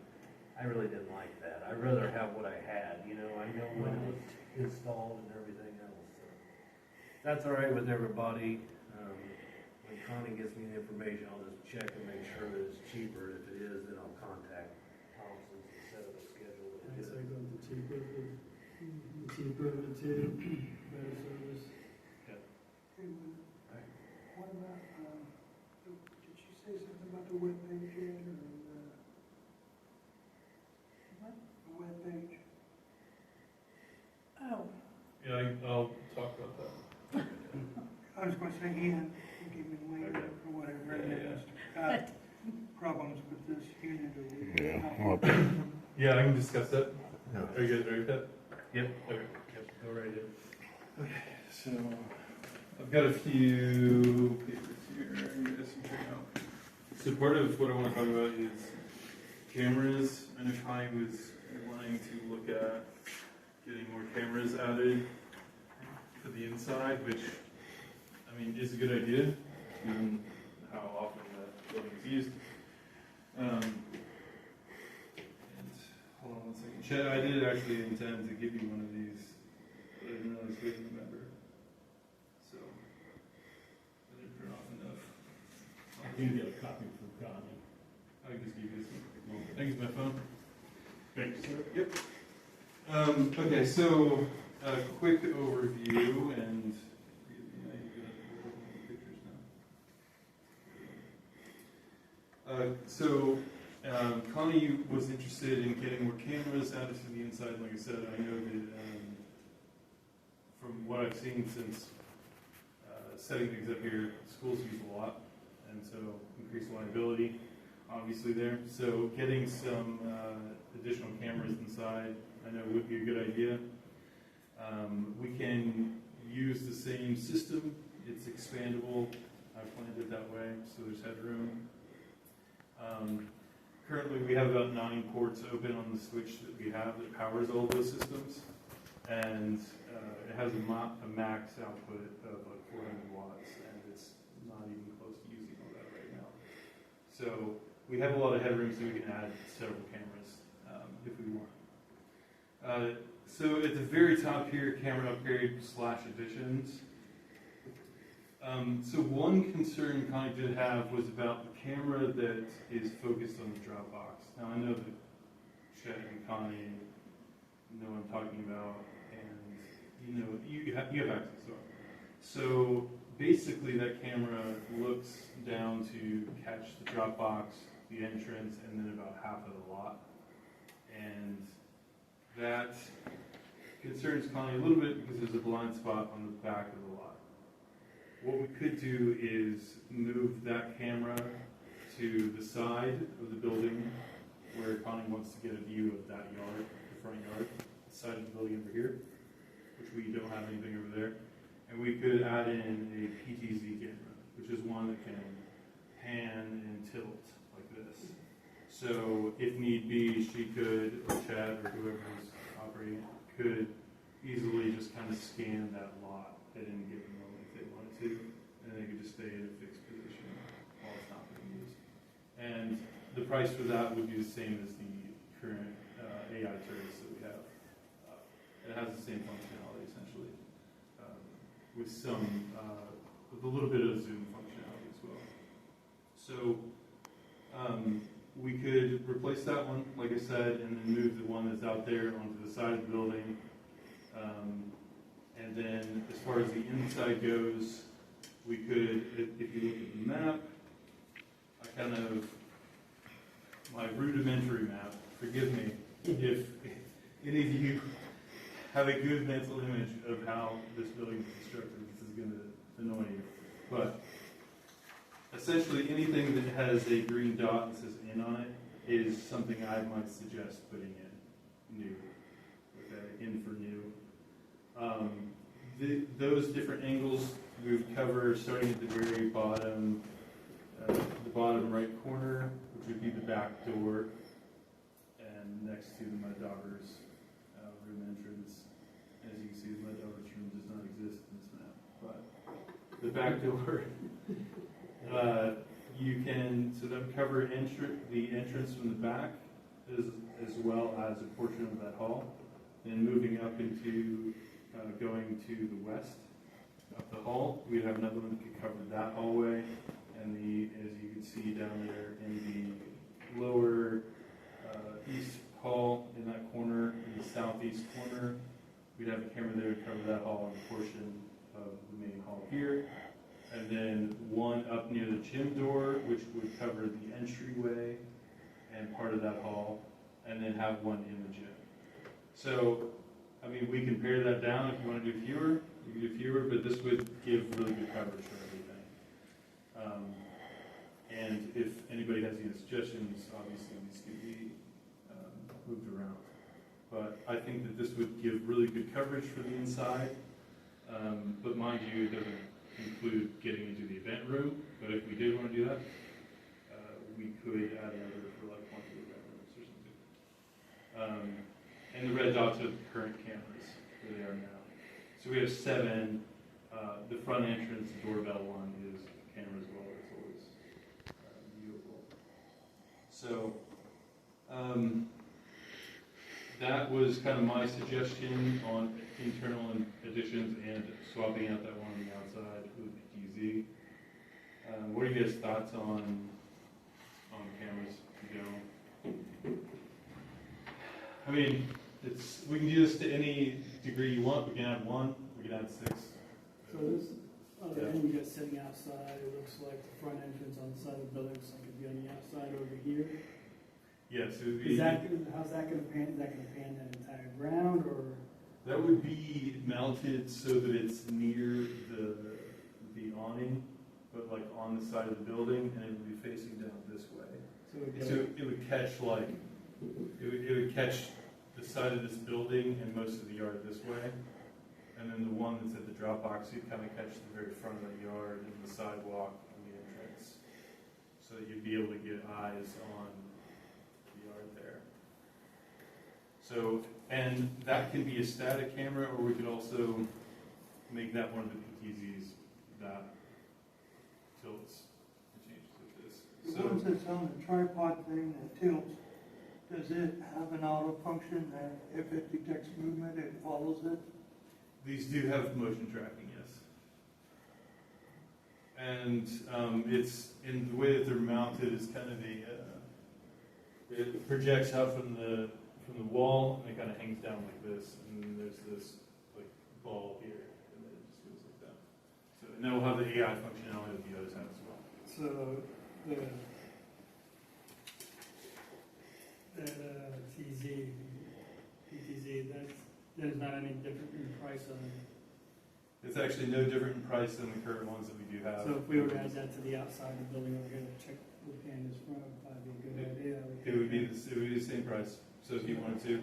B: I really didn't like that. I'd rather have what I had, you know. I know when it was installed and everything else. So that's all right with everybody. When Connie gives me the information, I'll just check and make sure that it's cheaper. If it is, then I'll contact Thompson's to set up a schedule.
E: I'd say go with the cheaper of the two, better service.
A: What about, did you say something about the webpage yet, or
G: What?
A: the webpage?
G: Oh,
I: Yeah, I'll talk about that.
A: I was gonna say, Ian, you give me a link or whatever, and then just, problems with this unit or.
I: Yeah, I can discuss that. Are you guys ready with that?
B: Yep.
I: Okay.
B: Yep, go right in.
I: Okay, so I've got a few papers here you guys can check out. So part of what I want to talk about is cameras. I know Connie was wanting to look at getting more cameras added to the inside, which, I mean, is a good idea, given how often that building is used. And hold on one second. Chad, I did actually intend to give you one of these, but I didn't realize we didn't remember. So, I didn't print off enough.
H: You can get a copy from Connie.
I: I can just give you this one. I can use my phone.
H: Thanks, sir.
I: Yep. Okay, so a quick overview, and pictures now. Connie was interested in getting more cameras added to the inside. Like I said, I know that from what I've seen since setting things up here, schools use a lot, and so increased liability, obviously there. So getting some additional cameras inside, I know would be a good idea. We can use the same system. It's expandable. I've planned it that way, so there's headroom. Currently, we have about 9 ports open on the switch that we have that powers all those systems. And it has a max output of like 400 watts, and it's not even close to using all that right now. So we have a lot of headroom, so we can add several cameras if we want. So at the very top here, camera upgrade / additions. So one concern Connie did have was about the camera that is focused on the Dropbox. Now I know that Chet and Connie know what I'm talking about, and you have access to it. So basically that camera looks down to catch the Dropbox, the entrance, and then about half of the lot. And that concerns Connie a little bit because there's a blind spot on the back of the lot. What we could do is move that camera to the side of the building where Connie wants to get a view of that yard, the front yard, the side of the building over here, which we don't have anything over there. And we could add in a PTZ camera, which is one that can pan and tilt like this. So if need be, she could, or Chad, or whoever's operating it, could easily just kind of scan that lot at any given moment if they wanted to, and they could just stay in a fixed position while it's not being used. And the price for that would be the same as the current AI turrets that we have. It has the same functionality essentially, with with a little bit of zoom functionality as well. So we could replace that one, like I said, and then move the one that's out there onto the side of the building. And then as far as the inside goes, we could, if you look at the map, my rudimentary map, forgive me if any of you have a good mental image of how this building is constructed, this is going to annoy you. But essentially anything that has a green dot that says in on it is something I might suggest putting in new. Okay, in for new. Those different angles we would cover starting at the very bottom, the bottom right corner, which would be the back door, and next to my daughter's room entrance. As you can see, my daughter's room does not exist in this map, but the back door, you can, so that would cover the entrance from the back as well as a portion of that hall. And moving up into going to the west of the hall, we'd have another one that could cover that hallway, and as you can see down there in the lower east hall in that corner, in the southeast corner, we'd have a camera there to cover that hall and a portion of the main hall here, and then one up near the gym door, which would cover the entryway and part of that hall, and then have one in the gym. So, I mean, we can pare that down if you want to do fewer, you can do fewer, but this would give really good coverage for everything. And if anybody has any suggestions, obviously these could be moved around. But I think that this would give really good coverage for the inside. But mind you, it doesn't include getting into the event room, but if we did want to do that, we could add another for like one of the event rooms or something. And the red dots are the current cameras where they are now. So we have 7. The front entrance doorbell one is a camera as well. It's always viewable. So that was kind of my suggestion on internal additions and swapping out that one on the outside with PTZ. What are you guys' thoughts on cameras in general? I mean, we can do this to any degree you want. We can add 1, we can add 6.
E: So this other end you got sitting outside, it looks like the front entrance on the side of the building, so it could be on the outside over here.
I: Yes, it would be.
E: How's that gonna pan? Is that gonna pan that entire ground, or?
I: That would be mounted so that it's near the awning, but like on the side of the building, and it would be facing down this way. So it would catch it would catch the side of this building and most of the yard this way, and then the one that's at the drop box, you'd kind of catch the very front of the yard and the sidewalk and the entrance, so that you'd be able to get eyes on the yard there. So, and that can be a static camera, or we could also make that one of the PTZs that tilts and changes with this.
A: The ones
I: So,
A: that's on the tripod thing that tilts, does it have an auto function that if it detects movement, it follows it?
I: these do have motion tracking, yes. And it's, in the way that they're mounted is kind of it projects out from the wall, and it kind of hangs down like this, and then there's this like ball here, and then it just goes like that. So, and then we'll have the AI functionality that the others have as well.
E: So the PTZ, there's not any different in price on it.
I: It's actually no different in price than the current ones that we do have.
E: So if we were to add that to the outside of the building over here to check the cameras front, that'd be a good idea.
I: It would be the same price. So if you wanted to,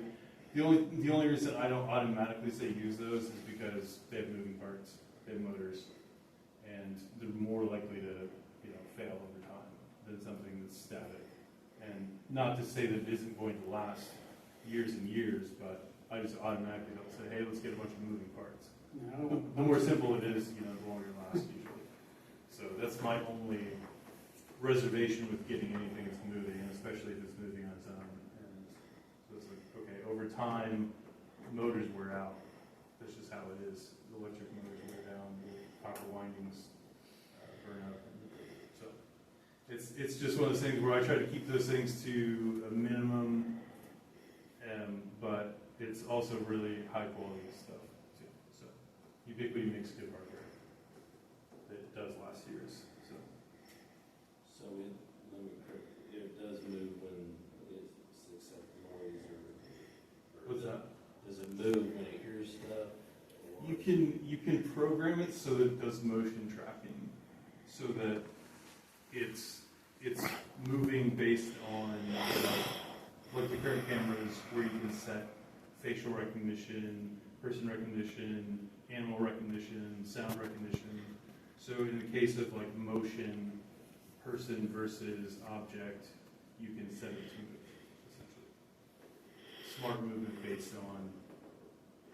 I: the only reason I don't automatically say use those is because they have moving parts, they have motors, and they're more likely to fail over time than something that's static. And not to say that it isn't going to last years and years, but I just automatically don't say, hey, let's get a bunch of moving parts.
E: No, I don't want-
I: The more simple it is, the longer it lasts usually. So that's my only reservation with getting anything that's moving, and especially if it's moving on its own. And so it's like, okay, over time, motors wear out. That's just how it is. The electric motors wear down, the copper windings burn up. So it's just one of those things where I try to keep those things to a minimum, but it's also really high quality stuff too. So Ubiquiti makes good hardware. It does last years. So
B: it does move when it's accepts noise or
I: what's that?
B: does it move when it hears stuff? Or-
I: You can program it so that it does motion tracking, so that it's moving based on like the current cameras where you can set facial recognition, person recognition, animal recognition, sound recognition. So in the case of like motion, person versus object, you can set it to move, essentially. Smart movement based on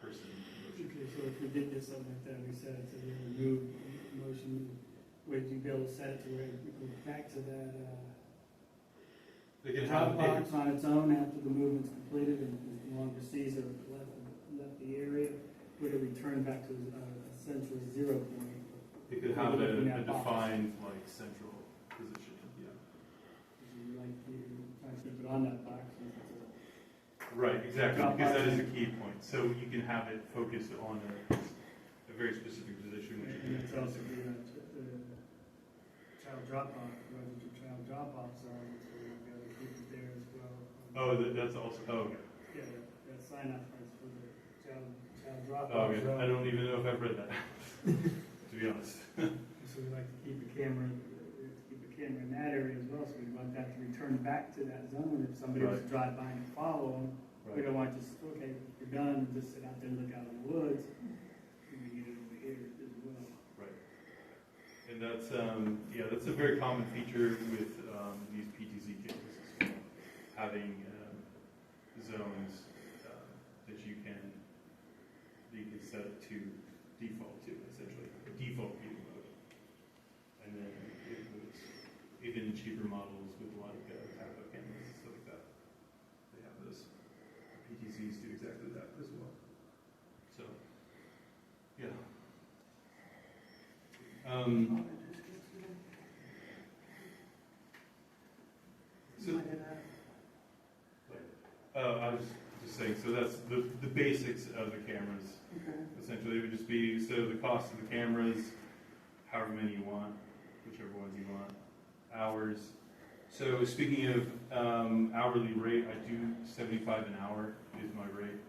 I: person motion.
E: Okay, so if we did get something like that, we set it to the move motion, would you be able to set it to where it goes back to that,
I: They can have
E: Dropbox on its own after the movement's completed and no longer sees or left the area? Would it return back to essentially 0 point?
I: It could have
E: Looking
I: a
E: at box.
I: defined like central position. Yeah.
E: You like you try to keep it on that box. Since it's
I: Right. Exactly.
E: Dropbox.
I: Because that is a key point. So you can have it focused on a very specific position. Which
E: and it's also the child drop-off, registered child drop-off zone, so we'll be able to keep it there as well.
I: Oh, that's also. Oh, okay.
E: Yeah, that sign-up price for the child
I: Oh,
E: drop-off
I: okay.
E: zone.
I: I don't even know if I've read that. To be honest.
E: So we like to keep a camera in that area as well, so we want that to return back to that zone. If somebody was to drive by and follow them, we don't want just, okay, you're done, and just sit out there and look out in the woods. We get it over here as well.
I: Right. And that's that's a very common feature with these PTZ cameras as well. Having zones that you can set it to default to, essentially a default view mode, and then it moves. Even cheaper models with like tablet cameras and stuff like that, they have those. PTZs do exactly that as well. So, yeah. So, I was just saying, so that's the basics of the cameras.
A: Okay.
I: Essentially, it would just be, so the cost of the cameras, however many you want, whichever ones you want, hours. So speaking of hourly rate, I do $75 an hour is my rate.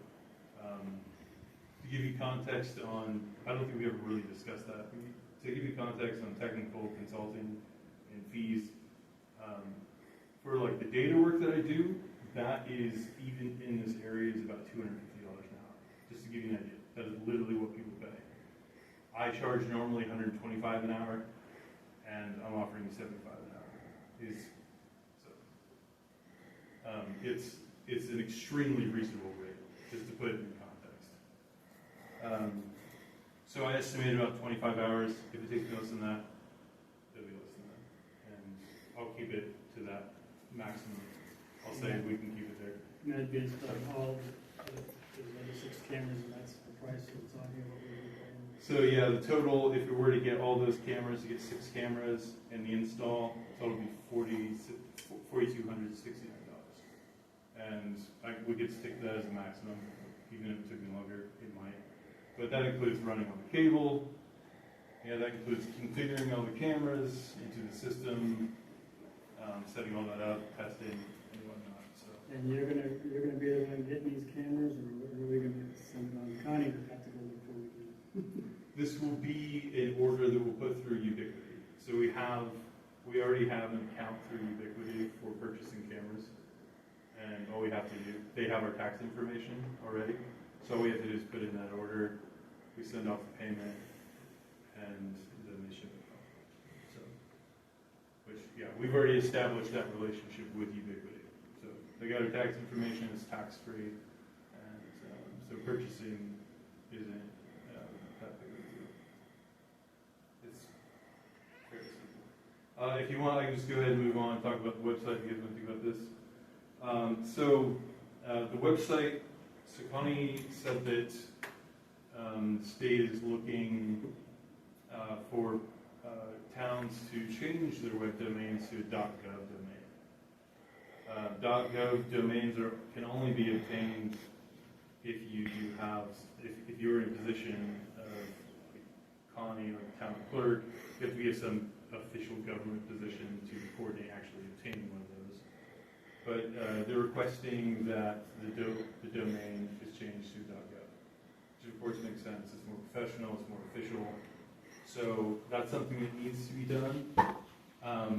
I: To give you context on, I don't think we ever really discussed that. To give you context on technical consulting and fees, for like the data work that I do, that is, even in this area, is about $250 an hour. Just to give you an idea. That is literally what people pay. I charge normally $125 an hour, and I'm offering you $75 an hour. It's an extremely reasonable rate. just to put it in context. So I estimated about 25 hours. If it takes me less than that, it'll be less than that. And I'll keep it to that maximum. I'll say we can keep it there.
E: And that'd be like all, there's like 6 cameras, and that's the price that's on here, what we're paying.
I: So yeah, the total, if we were to get all those cameras, to get 6 cameras and the install, total would be $4,269. And we could stick that as a maximum, even if it took me longer, it might. But that includes running on the cable. Yeah, that includes configuring all the cameras into the system, setting all that up, testing, and whatnot. So
E: And you're gonna be the one getting these cameras, or are we gonna send it on Connie to have to go look for it?
I: this will be an order that we'll put through Ubiquity. So we already have an account through Ubiquity for purchasing cameras. And all we have to do, they have our tax information already. So all we have to do is put in that order, we send off the payment, and then they ship it out. So, which, yeah, we've already established that relationship with Ubiquity. So they got our tax information, it's tax-free, and so purchasing isn't that big of a deal. It's fairly simple. If you want, I can just go ahead and move on and talk about the website. You guys want to think about this? The website, so Connie said that the state is looking for towns to change their web domains to a .gov domain. .gov domains can only be obtained if you're in a position of Connie or the town clerk. You have to be in some official government position to coordinate actually obtaining one of those. But they're requesting that the domain is changed to .gov, which of course makes sense. It's more professional, it's more official. So that's something that needs to be done.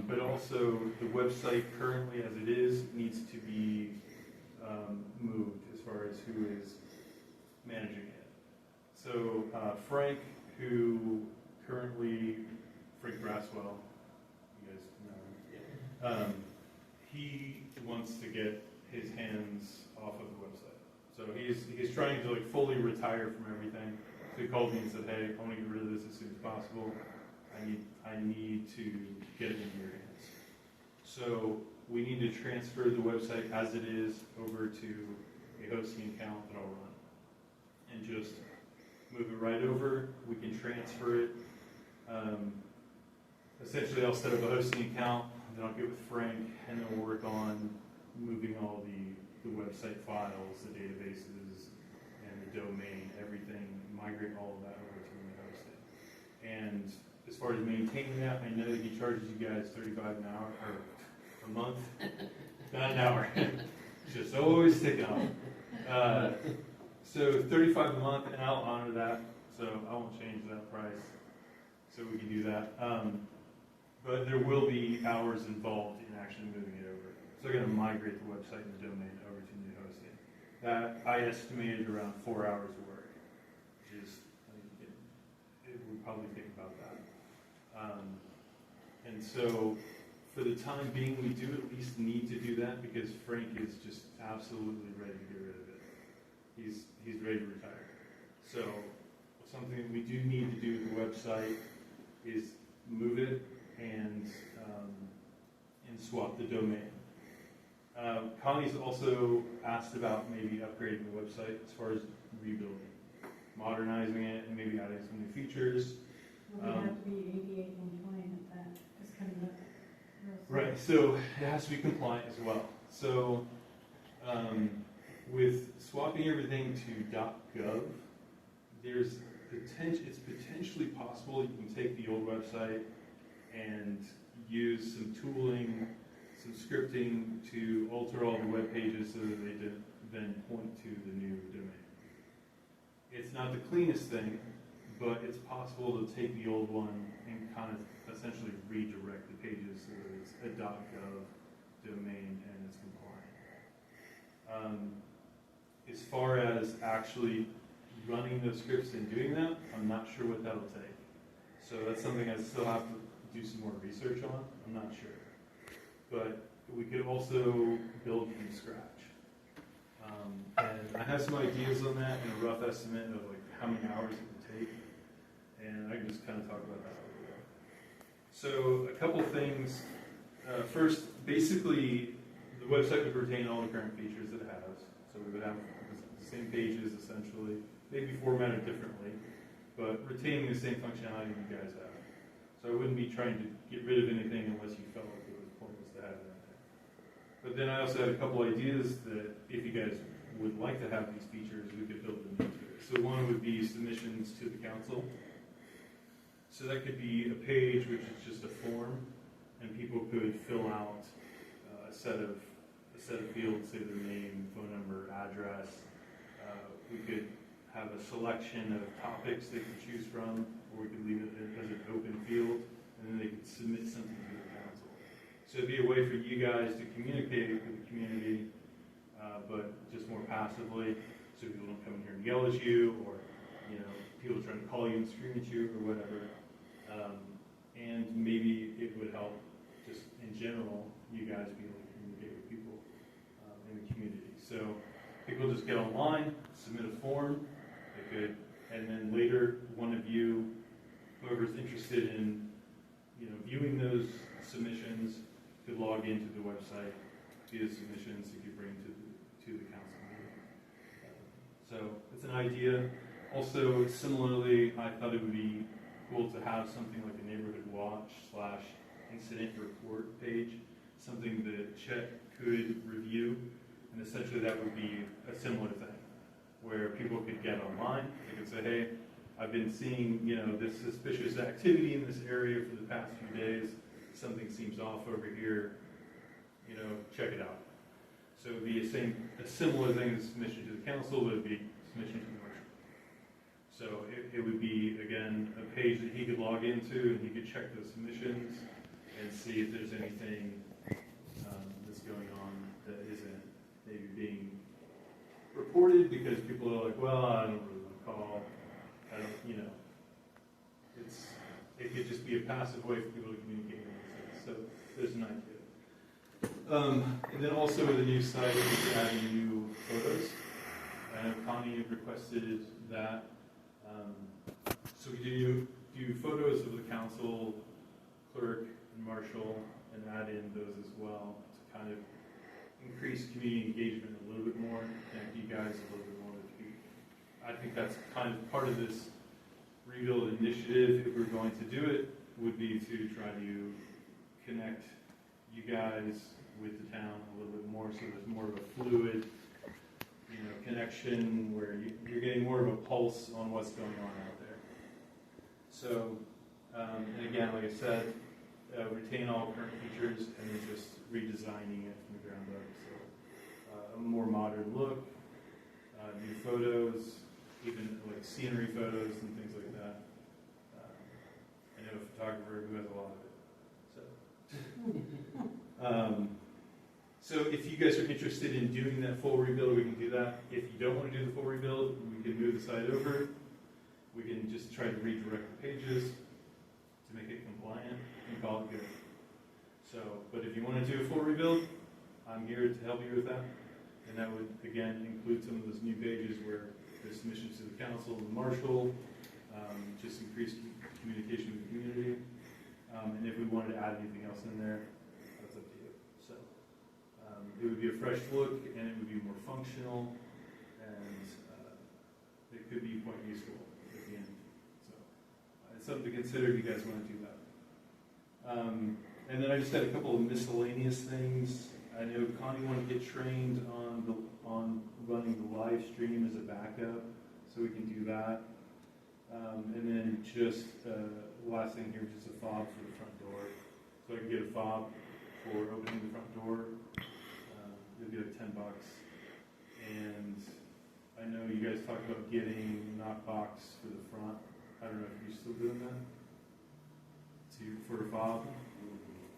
I: But also the website currently as it is needs to be moved as far as who is managing it. So Frank Braswell, you guys know him, he wants to get his hands off of the website. So he's trying to fully retire from everything. So he called me and said, hey, I want to get rid of this as soon as possible. I need to get it in your hands. So we need to transfer the website as it is over to a hosting account that I'll run. And just move it right over. We can transfer it. Essentially, I'll set up a hosting account, then I'll get with Frank, and then we'll work on moving all the website files, the databases, and the domain, everything, migrate all of that over to the hosting. And as far as maintaining that, I know that he charges you guys $35 an hour, or a month, not an hour. It's just always ticking off. So $35 a month, and I'll honor that, so I won't change that price, so we can do that. But there will be hours involved in actually moving it over. So we're going to migrate the website and the domain over to new hosting. That I estimated around 4 hours of work, which is, it would probably take about that. And so for the time being, we do at least need to do that because Frank is just absolutely ready to get rid of it. He's ready to retire. So something that we do need to do with the website is move it and swap the domain. Connie's also asked about maybe upgrading the website as far as rebuilding, modernizing it, and maybe adding some new features.
G: We have to be ADA compliant at that, just kind of.
I: Right, so it has to be compliant as well. So with swapping everything to .gov, it's potentially possible you can take the old website and use some tooling, some scripting to alter all the web pages so that they then point to the new domain. It's not the cleanest thing, but it's possible to take the old one and kind of essentially redirect the pages so that it's a .gov domain and it's compliant. As far as actually running those scripts and doing that, I'm not sure what that'll take. So that's something I still have to do some more research on. I'm not sure. But we could also build from scratch. And I have some ideas on that and a rough estimate of like how many hours it would take. And I can just kind of talk about that a little bit. So a couple things. First, basically, the website would retain all the current features that it has. So we would have the same pages essentially, maybe formatted differently, but retaining the same functionality you guys have. So I wouldn't be trying to get rid of anything unless you felt like it was pointless to have it in there. But then I also had a couple ideas that if you guys would like to have these features, we could build them into it. So one would be submissions to the council. So that could be a page which is just a form, and people could fill out a set of fields, say their name, phone number, address. We could have a selection of topics they could choose from, or we could leave it as an open field, and then they could submit something to the council. So it'd be a way for you guys to communicate with the community, but just more passively, so people don't come in here and yell at you, or people trying to call you and scream at you, or whatever. And maybe it would help, just in general, you guys be able to communicate with people in the community. So people just get online, submit a form, they could, and then later one of you, whoever's interested in viewing those submissions, could log into the website, view the submissions you could bring to the council meeting. So it's an idea. Also, similarly, I thought it would be cool to have something like a neighborhood watch / incident report page, something that Chet could review, and essentially that would be a similar thing, where people could get online, they could say, hey, I've been seeing, this suspicious activity in this area for the past few days, something seems off over here, check it out. So it would be a similar thing as submission to the council, but it would be submission to the marshal. So it would be, again, a page that he could log into, and he could check those submissions and see if there's anything that's going on that isn't maybe being reported, because people are like, well, I don't really want to call. I don't, it could just be a passive way for people to communicate with us. So there's an idea. And then also with the new site, we could add new photos. I know Connie had requested that. So we do photos of the council, clerk, and marshal, and add in those as well to kind of increase community engagement a little bit more, connect you guys a little bit more with people. I think that's kind of part of this rebuild initiative, if we're going to do it, would be to try to connect you guys with the town a little bit more, so there's more of a fluid connection where you're getting more of a pulse on what's going on out there. So, and again, like I said, retain all current features and then just redesigning it from the ground up. So, a more modern look, new photos, even like scenery photos and things like that. I know a photographer who has a lot of it. So if you guys are interested in doing that full rebuild, we can do that. If you don't want to do the full rebuild, we can move the site over. We can just try to redirect the pages to make it compliant and call it good. So, but if you want to do a full rebuild, I'm here to help you with that. And that would, again, include some of those new pages where there's submissions to the council and the marshal, just increased communication with the community. And if we wanted to add anything else in there, that's up to you. So it would be a fresh look, and it would be more functional, and it could be quite useful at the end. So it's something to consider if you guys want to do that. And then I just had a couple of miscellaneous things. I know Connie wanted to get trained on running the live stream as a backup, so we can do that. And then just last thing here, just a fob for the front door. So I can get a fob for opening the front door. It'll be like $10. And I know you guys talked about getting knockbox for the front. I don't know if you're still doing that. For a fob,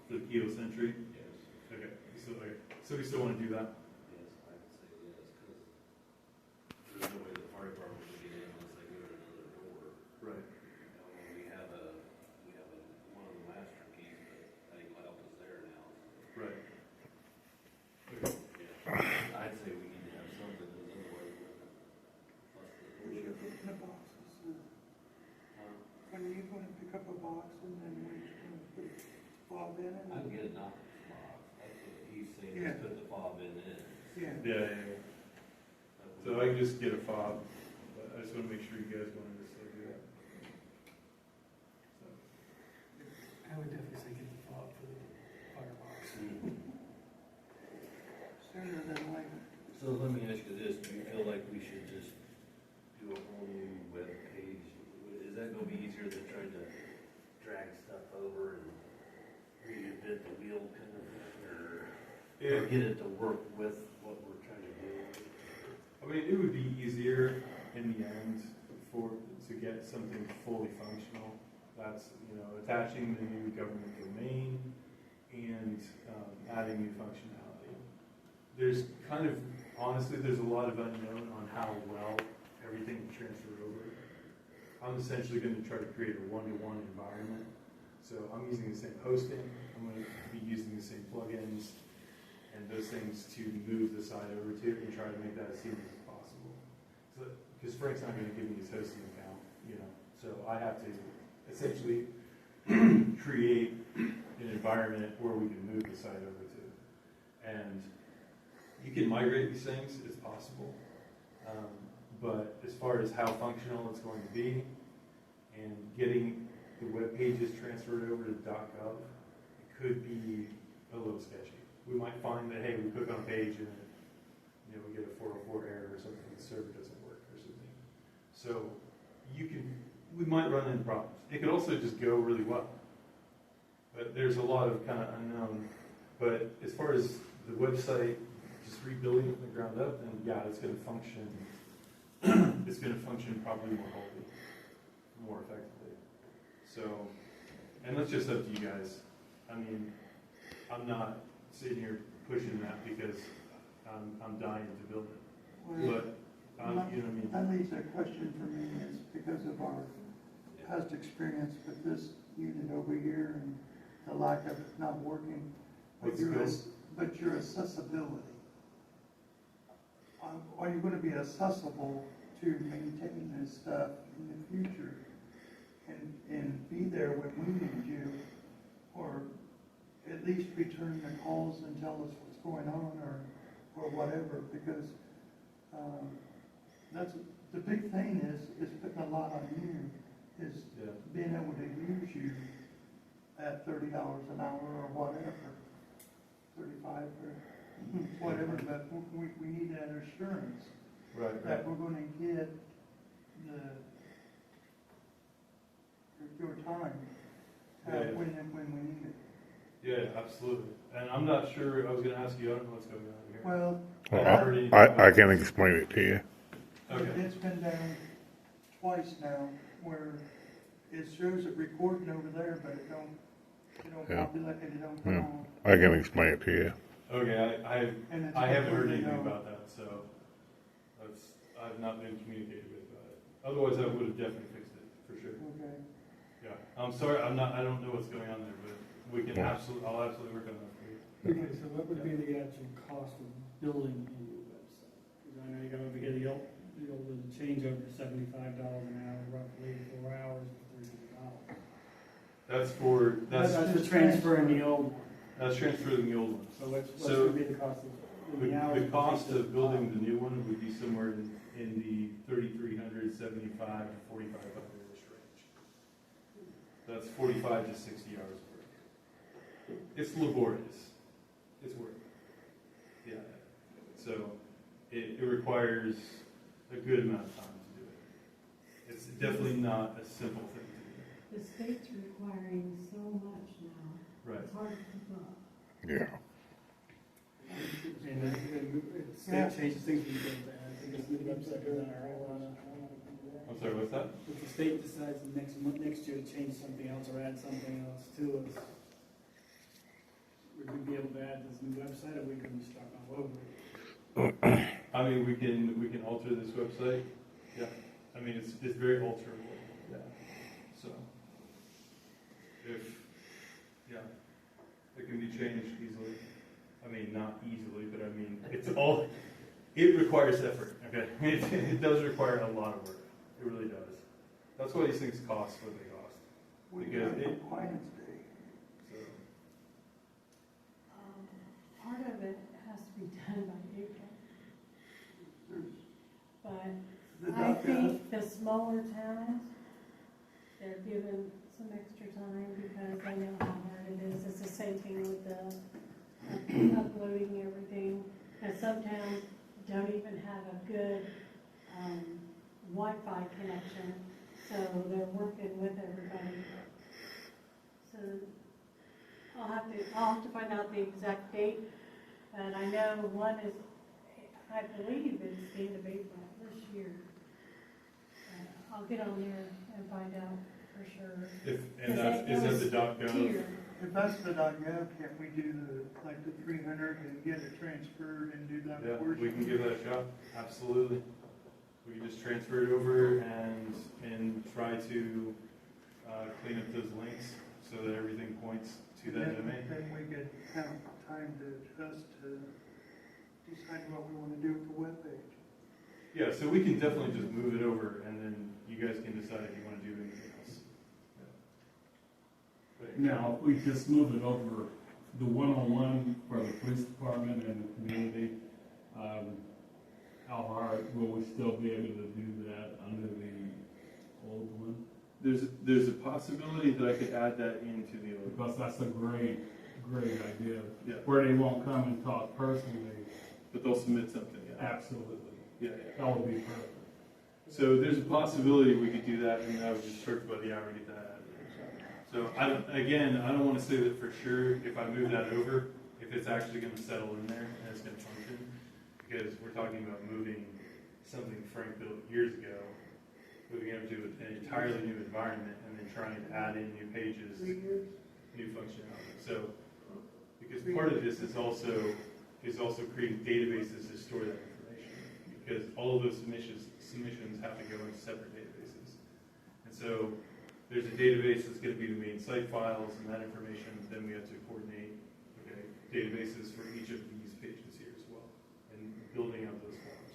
I: for the Keto Sentry.
B: Yes.
I: Okay. So we still want to do that.
B: Yes, I would say yes, because there's no way the fire department would get in unless they go to another door.
I: Right.
B: We have one of the master keys, but I think my help is there now.
I: Right.
B: Yeah. I'd say we need to have something
A: box and then we put fob in it?
B: I can get it not fob, that's what he's saying,
A: Yeah.
B: just put the fob in it.
A: Yeah.
I: Yeah. So I can just get a fob, but I just want to make sure you guys want to still do that. So.
E: I would definitely say get the fob for the firebox.
A: Sooner than later.
B: So let me ask you this, do you feel like we should just do a whole new web page? Is that gonna be easier than trying to drag stuff over and reinvent the wheel kind of thing, or get it to work with what we're trying to do?
I: I mean, it would be easier in the end to get something fully functional. That's, attaching the new government domain and adding new functionality. There's honestly, there's a lot of unknown on how well everything will transfer over. I'm essentially going to try to create a one-to-one environment. So I'm using the same hosting, I'm going to be using the same plugins and those things to move the site over to and try to make that as seamless as possible. So, because Frank's not going to give me his hosting account, so I have to essentially create an environment where we can move the site over to. And you can migrate these things, it's possible. But as far as how functional it's going to be and getting the web pages transferred over to .gov, it could be a little sketchy. We might find that, hey, we click on a page and we get a 404 error or something, the server doesn't work or something. So we might run into problems. It could also just go really well. But there's a lot of kind of unknown. But as far as the website, just rebuilding it from the ground up, then yeah, it's going to function. It's going to function probably more wholly, more effectively. So, and that's just up to you guys. I mean, I'm not sitting here pushing that because I'm dying to build it.
A: Well,
I: But you know what I mean.
A: That leaves a question for me is because of our past experience with this unit over here and the lack of it not working, but your accessibility. Are you going to be accessible to maintain this stuff in the future and be there when we need you, or at least return the calls and tell us what's going on or whatever? Because that's the big thing is putting a lot on you, is being able to use you at $30 an hour or whatever, 35 or whatever, but we need that assurance that we're going to get your time when we need it.
I: Yeah, absolutely. And I'm not sure, I was going to ask you, I don't know what's going on here.
A: Well,
C: I can explain it to you.
I: Okay.
A: it's been down twice now where it shows it recording over there, but it don't populate and it don't come on.
C: I can explain it to you.
I: Okay,
A: And it's
I: I haven't heard
A: completely
I: anything
A: no.
I: about that, so I've not been communicated with about it. Otherwise, I would have definitely fixed it for sure.
A: Okay.
I: Yeah, I'm sorry, I don't know what's going on there, but we can I'll absolutely work on that for you.
E: Okay, so what would be the actual cost of building a new website? Because I know you got over here, the change over $75 an hour, roughly 4 hours for $300.
I: That's
E: That's the transferring the old one.
I: That's transferring the old one.
E: So what's
I: So,
E: going to be the cost of the hours?
I: The cost of building the new one would be somewhere in the $3,375 to $4,500 range. That's 45 to 60 hours of work. It's laborious. It's work. Yeah. So it requires a good amount of time to do it. It's definitely not a simple thing to do.
G: The state's requiring so much now.
I: Right.
G: It's hard to keep up.
C: Yeah.
E: And the state changes things we don't add. I think it's the website goes on our own.
I: I'm sorry, what's that?
E: If the state decides next year to change something else or add something else to us, would we be able to add this new website, or we can start all over?
I: I mean, we can alter this website. Yeah. I mean, it's very alterable. Yeah. So it can be changed easily. I mean, not easily, but I mean, it requires effort. Okay. It does require a lot of work. It really does. That's why these things cost what they cost.
A: We
I: Because
A: got
I: it-
A: Compliance Day.
I: So,
G: Part of it has to be done by April. But
A: The
G: I
A: doc-
G: think the smaller towns, they're given some extra time because they know how hard it is. It's the same thing with the uploading everything. And some towns don't even have a good Wi-Fi connection, so they're working with everybody. So I'll have to find out the exact date, but I know one is, I believe it's the end of April this year. I'll get on there and find out for sure.
I: and is that the .gov?
G: Here,
A: If that's the .gov, can't we do the 300 and get it transferred and do that
I: Yeah,
A: portion?
I: we can give that a shot, absolutely. We can just transfer it over and try to clean up those links so that everything points to that domain.
A: Then we could have time to adjust to decide what we want to do with the webpage.
I: Yeah, so we can definitely just move it over and then you guys can decide if you want to do anything else. Yeah.
H: Now, if we just move it over, the one-on-one for the police department and the community, how hard will we still be able to do that under the old one?
I: There's a possibility that I could add that into the old.
H: Because that's a great idea.
I: Yeah.
H: Where they won't come and talk personally.
I: But they'll submit something, yeah.
H: Absolutely.
I: Yeah,
H: That would be perfect.
I: So there's a possibility we could do that, and I would just search by the hour and get that added. So I don't want to say that for sure if I move that over, if it's actually going to settle in there and it's going to function, because we're talking about moving something Frank built years ago, moving it to an entirely new environment, and then trying to add in new pages,
A: 3 years?
I: new functionality. So because part of this is also creating databases to store that information, because all of those submissions have to go into separate databases. And so there's a database that's going to be the main site files and that information, then we have to coordinate, okay, databases for each of these pages here as well, and building out those forms.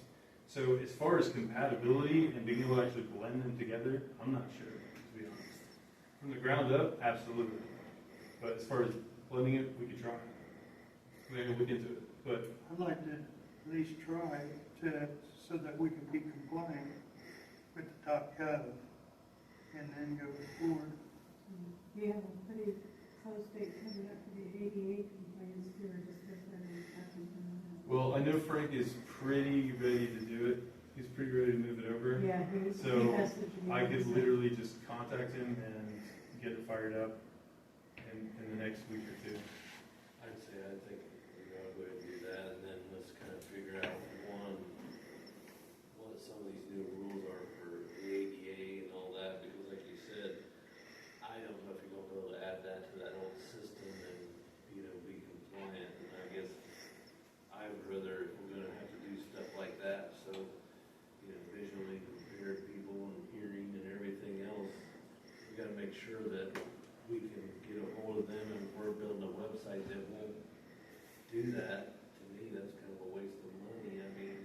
I: So as far as compatibility and being able to actually blend them together, I'm not sure, to be honest. From the ground up, absolutely. But as far as blending it, we could try. We can look into it. But
A: I'd like to at least try to, so that we can be compliant with the .gov and then go forward.
G: we have a pretty close date coming up for the ADA complaints too, or just different.
I: well, I know Frank is pretty ready to do it. He's pretty ready to move it over.
G: Yeah, he
I: So
G: messaged me.
I: I could literally just contact him and get it fired up in the next week or two.
B: I think we ought to go ahead and do that, and then let's kind of figure out, one, what some of these new rules are for the ADA and all that, because like you said, I don't know if you're gonna be able to add that to that old system and, be compliant, and I guess I would rather, if we're gonna have to do stuff like that, so, visually impaired people and hearing and everything else, we gotta make sure that we can get a hold of them, and if we're building a website that won't do that, to me, that's kind of a waste of money. I mean,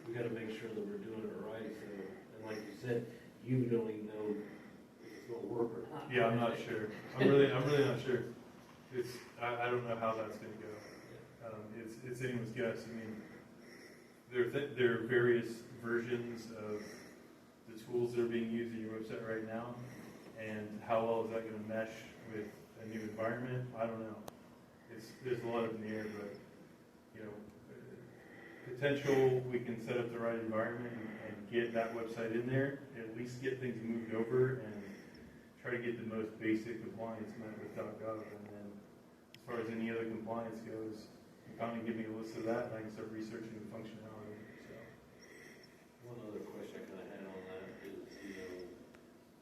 B: we gotta make sure that we're doing it right, so, and like you said, you don't even know if it's gonna work or not.
I: Yeah, I'm not sure. I'm really not sure. I don't know how that's gonna go. It's anyone's guess. I mean, there are various versions of the tools that are being used in your website right now, and how well is that going to mesh with a new environment? I don't know. There's a lot up in the air, but potential we can set up the right environment and get that website in there, at least get things moved over, and try to get the most basic compliance met with .gov. And then, as far as any other compliance goes, you kind of give me a list of that, and I can start researching the functionality. So.
B: One other question I kind of had on that is,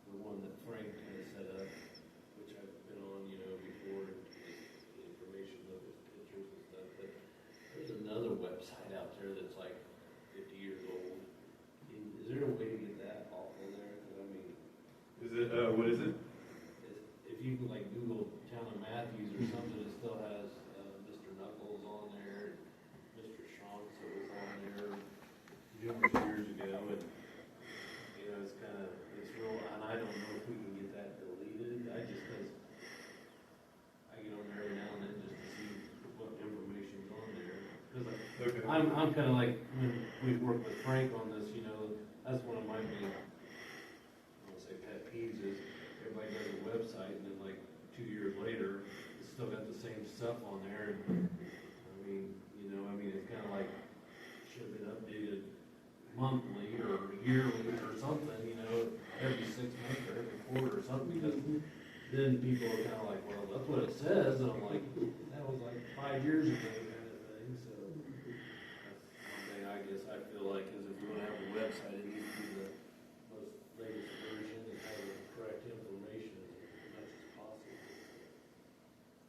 B: the one that Frank kind of set up, which I've been on, before, the information of his pictures and stuff, but there's another website out there that's like 50 years old. Is there a way to get that off of there? 'Cause I mean,
I: Is it, what is it?
B: if you can like Google Town of Matthews or something, it still has Mr. Knuckles on there, Mr. Shonks that was on there numerous years ago, and it's kind of, it's real, and I don't know if we can get that deleted. I
I: Okay.
B: I'm kinda like, when we work with Frank on this, you know, that's one of my main, I don't wanna say pet peeves is, everybody does a website and then like 2 years later, it's still got the same stuff on there, and, I mean, it's kinda like, should have been updated monthly or yearly or something, you know, every 6 months or every quarter or something, because then people are kinda like, well, that's what it says, and I'm like, that was like 5 years ago, kind of thing, so. That's one thing I guess I feel like is if we're gonna have a website, it needs to be the most latest version and have the correct information as much as possible.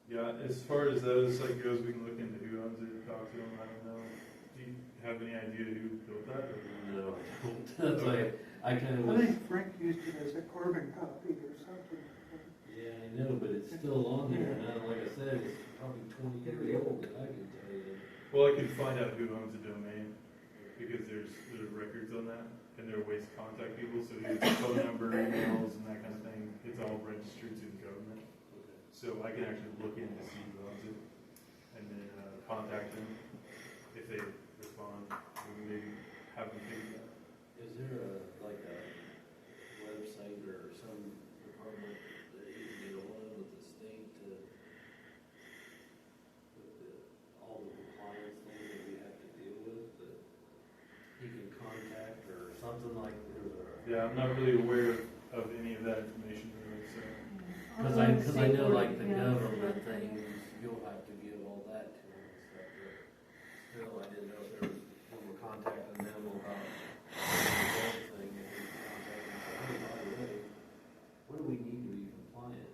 I: Yeah, as far as those like goes, we can look into who owns it and talk to them. I don't know. Do you have any idea who built that? Or?
B: No, I don't. That's like, I kind of
A: I
B: was,
A: think Frank used it as a carbon copy or something.
B: yeah, I know, but it's still on there, and like I said, it's probably 20 years old, that I can tell you.
I: Well, I can find out who owns the domain because there's records on that, and there are ways to contact people. So there's phone number, emails, and that kind of thing. It's all registered to the government. So I can actually look in to see who owns it, and then contact them if they respond. We can maybe have them figure it out.
B: Is there like a website or some department that you can get on with the state to, all the compliance things that we have to deal with, that he can contact or something like, there's a.
I: Yeah, I'm not really aware of any of that information really, so.
B: Cause I know like the government things, you'll have to give all that to them and stuff, but still, I didn't know if there was, when we're contacting them about thing, if we contact them, hey, by the way, what do we need to be compliant,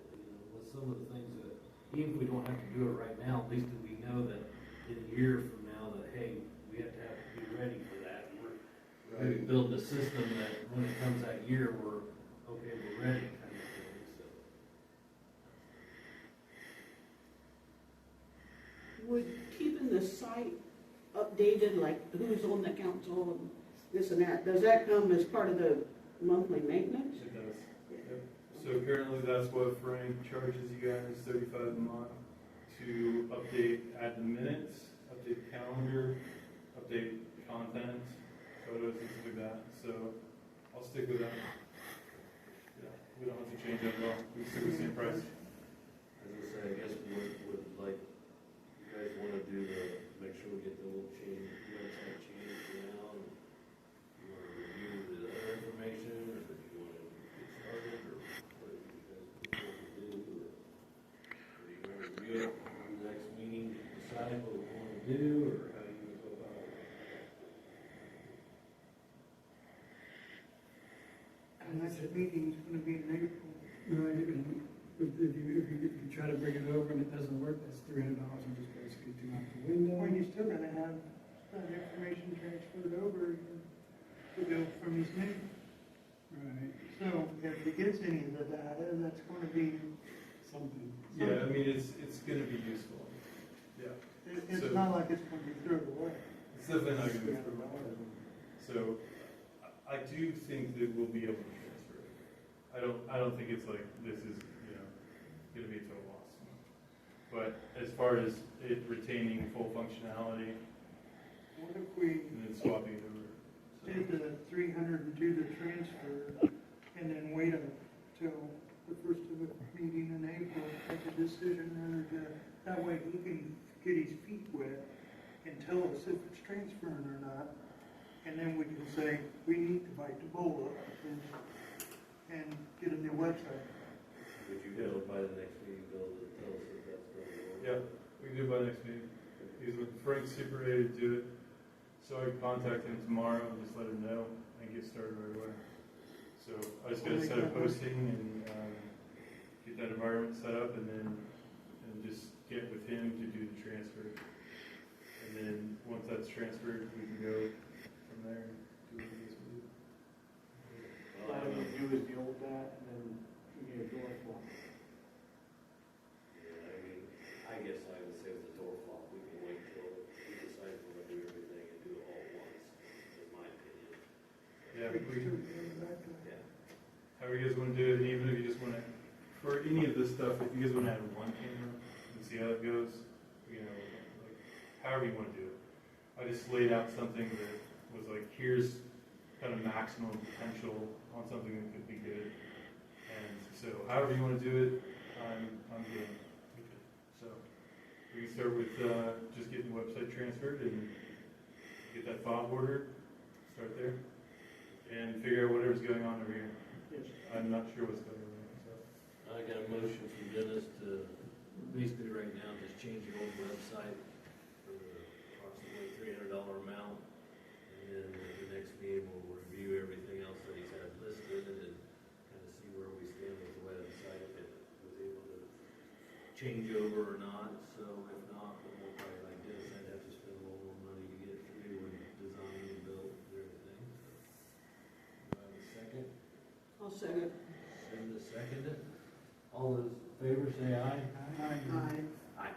B: with some of the things that, even if we don't have to do it right now, at least we know that in a year from now, that, hey, we have to be ready for that, and we're building a system that when it comes that year, we're ready, kind of thing, so.
D: Would keeping the site updated, like who's on the council and this and that, does that come as part of the monthly maintenance?
I: It does. Yep. So currently that's what Frank charges you guys, $35 a month, to update, add the minutes, update the calendar, update content, photos, things like that. So I'll stick with that. Yeah, we don't have to change that at all. We stick with the same price.
B: As I say, I guess we would like, you guys wanna do make sure we get the website changed now, and you wanna review the other information, or do you wanna get started, or what do you guys want to do, or do you wanna review it in the next meeting, decide what we wanna do, or how do you go about it?
A: And that's a meeting's gonna be in April.
E: Right, and if you try to bring it over and it doesn't work, that's $300 and just basically threw out the window.
A: Well, you're still gonna have that information transferred over to go from his name.
E: Right,
A: So if he gets any of the data, that's gonna be,
E: something.
I: Yeah, I mean, it's gonna be useful. Yeah.
A: it's
I: So-
A: not like it's gonna be thrown away.
I: It's definitely not gonna be through my head. So I do think that we'll be able to transfer it. I don't think it's like this is, gonna be a total loss. But as far as it retaining full functionality
A: What if we
I: and then swapping it over.
A: did the 300 and do the transfer and then wait until the first of the meeting in April, to make a decision, that way he can get his feet wet and tell us if it's transferring or not. And then we can say, we need to bite the bullet and get a new website.
B: Would you be able by the next meeting, Bill, to tell us if that's going to work?
I: Yeah, we can do it by next meeting. He's with Frank's super ready to do it. So I can contact him tomorrow and just let him know and get started right away. So I just gotta set a posting and get that environment set up and then just get with him to do the transfer. And then once that's transferred, we can go from there and do what he needs to do.
B: Well, I don't know.
E: do is the old that, and then you get a door flop.
B: Yeah, I mean, I guess I would say with the door flop, we can wait till we decide we're gonna do everything and do it all at once, is my opinion.
I: Yeah,
B: Yeah.
I: however you guys wanna do it, and even if you just wanna, for any of this stuff, if you guys wanna add one camera and see how it goes, like, however you wanna do it. I just laid out something that was like, here's kind of maximum potential on something that could be good. And so however you want to do it, I'm good with it. So we can start with just getting the website transferred and get that file ordered, start there, and figure out whatever's going on over here. I'm not sure what's going on. So.
B: I got a motion from Dennis to basically right now just change the old website for approximately $300 amount. And then at the next meeting, we'll review everything else that he's had listed and kind of see where we stand with the website, if it was able to change over or not. So if not, then we'll probably like this, I'd have to spend a little more money to get it new and designed and built and everything. So, do I have a second?
D: I'll second.
B: Send a second it. All those in favor say aye.
D: Aye.
B: Aye.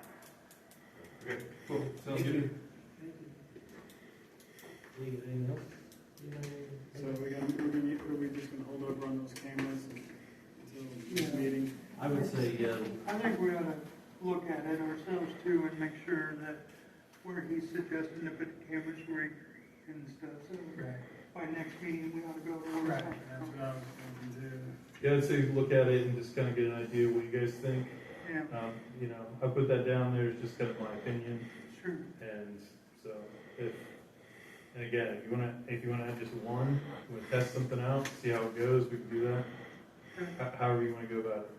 I: Okay, cool. Sounds
B: Thank
I: good.
B: you. Anything else?
E: So are we just gonna hold over on those cameras until the
A: Yeah.
E: meeting?
B: I would say,
A: I think we ought to look at it ourselves too and make sure that where he's suggesting to put the cameras where he and stuff. So by next meeting, we ought to go over
E: Right,
A: something.
E: that's what I was going to do.
I: Yeah, I'd say look at it and just kind of get an idea of what you guys think.
A: Yeah,
I: You know, I put that down there, it's just kind of my opinion.
A: sure.
I: And so and again, if you wanna have just one, we'll test something out, see how it goes, we can do that. However you wanna go about it.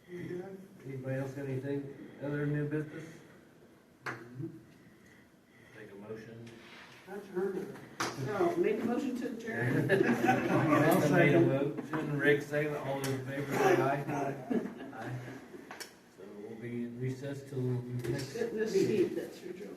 A: You good?
B: anybody else got anything other new business? Take a motion.
A: That's heard of it.
D: No, make a motion to adjourn.
B: I'll made a motion, Rick second, all those in favor say aye. Aye. So we'll be in recess till next.
D: Sit in this seat, that's your job.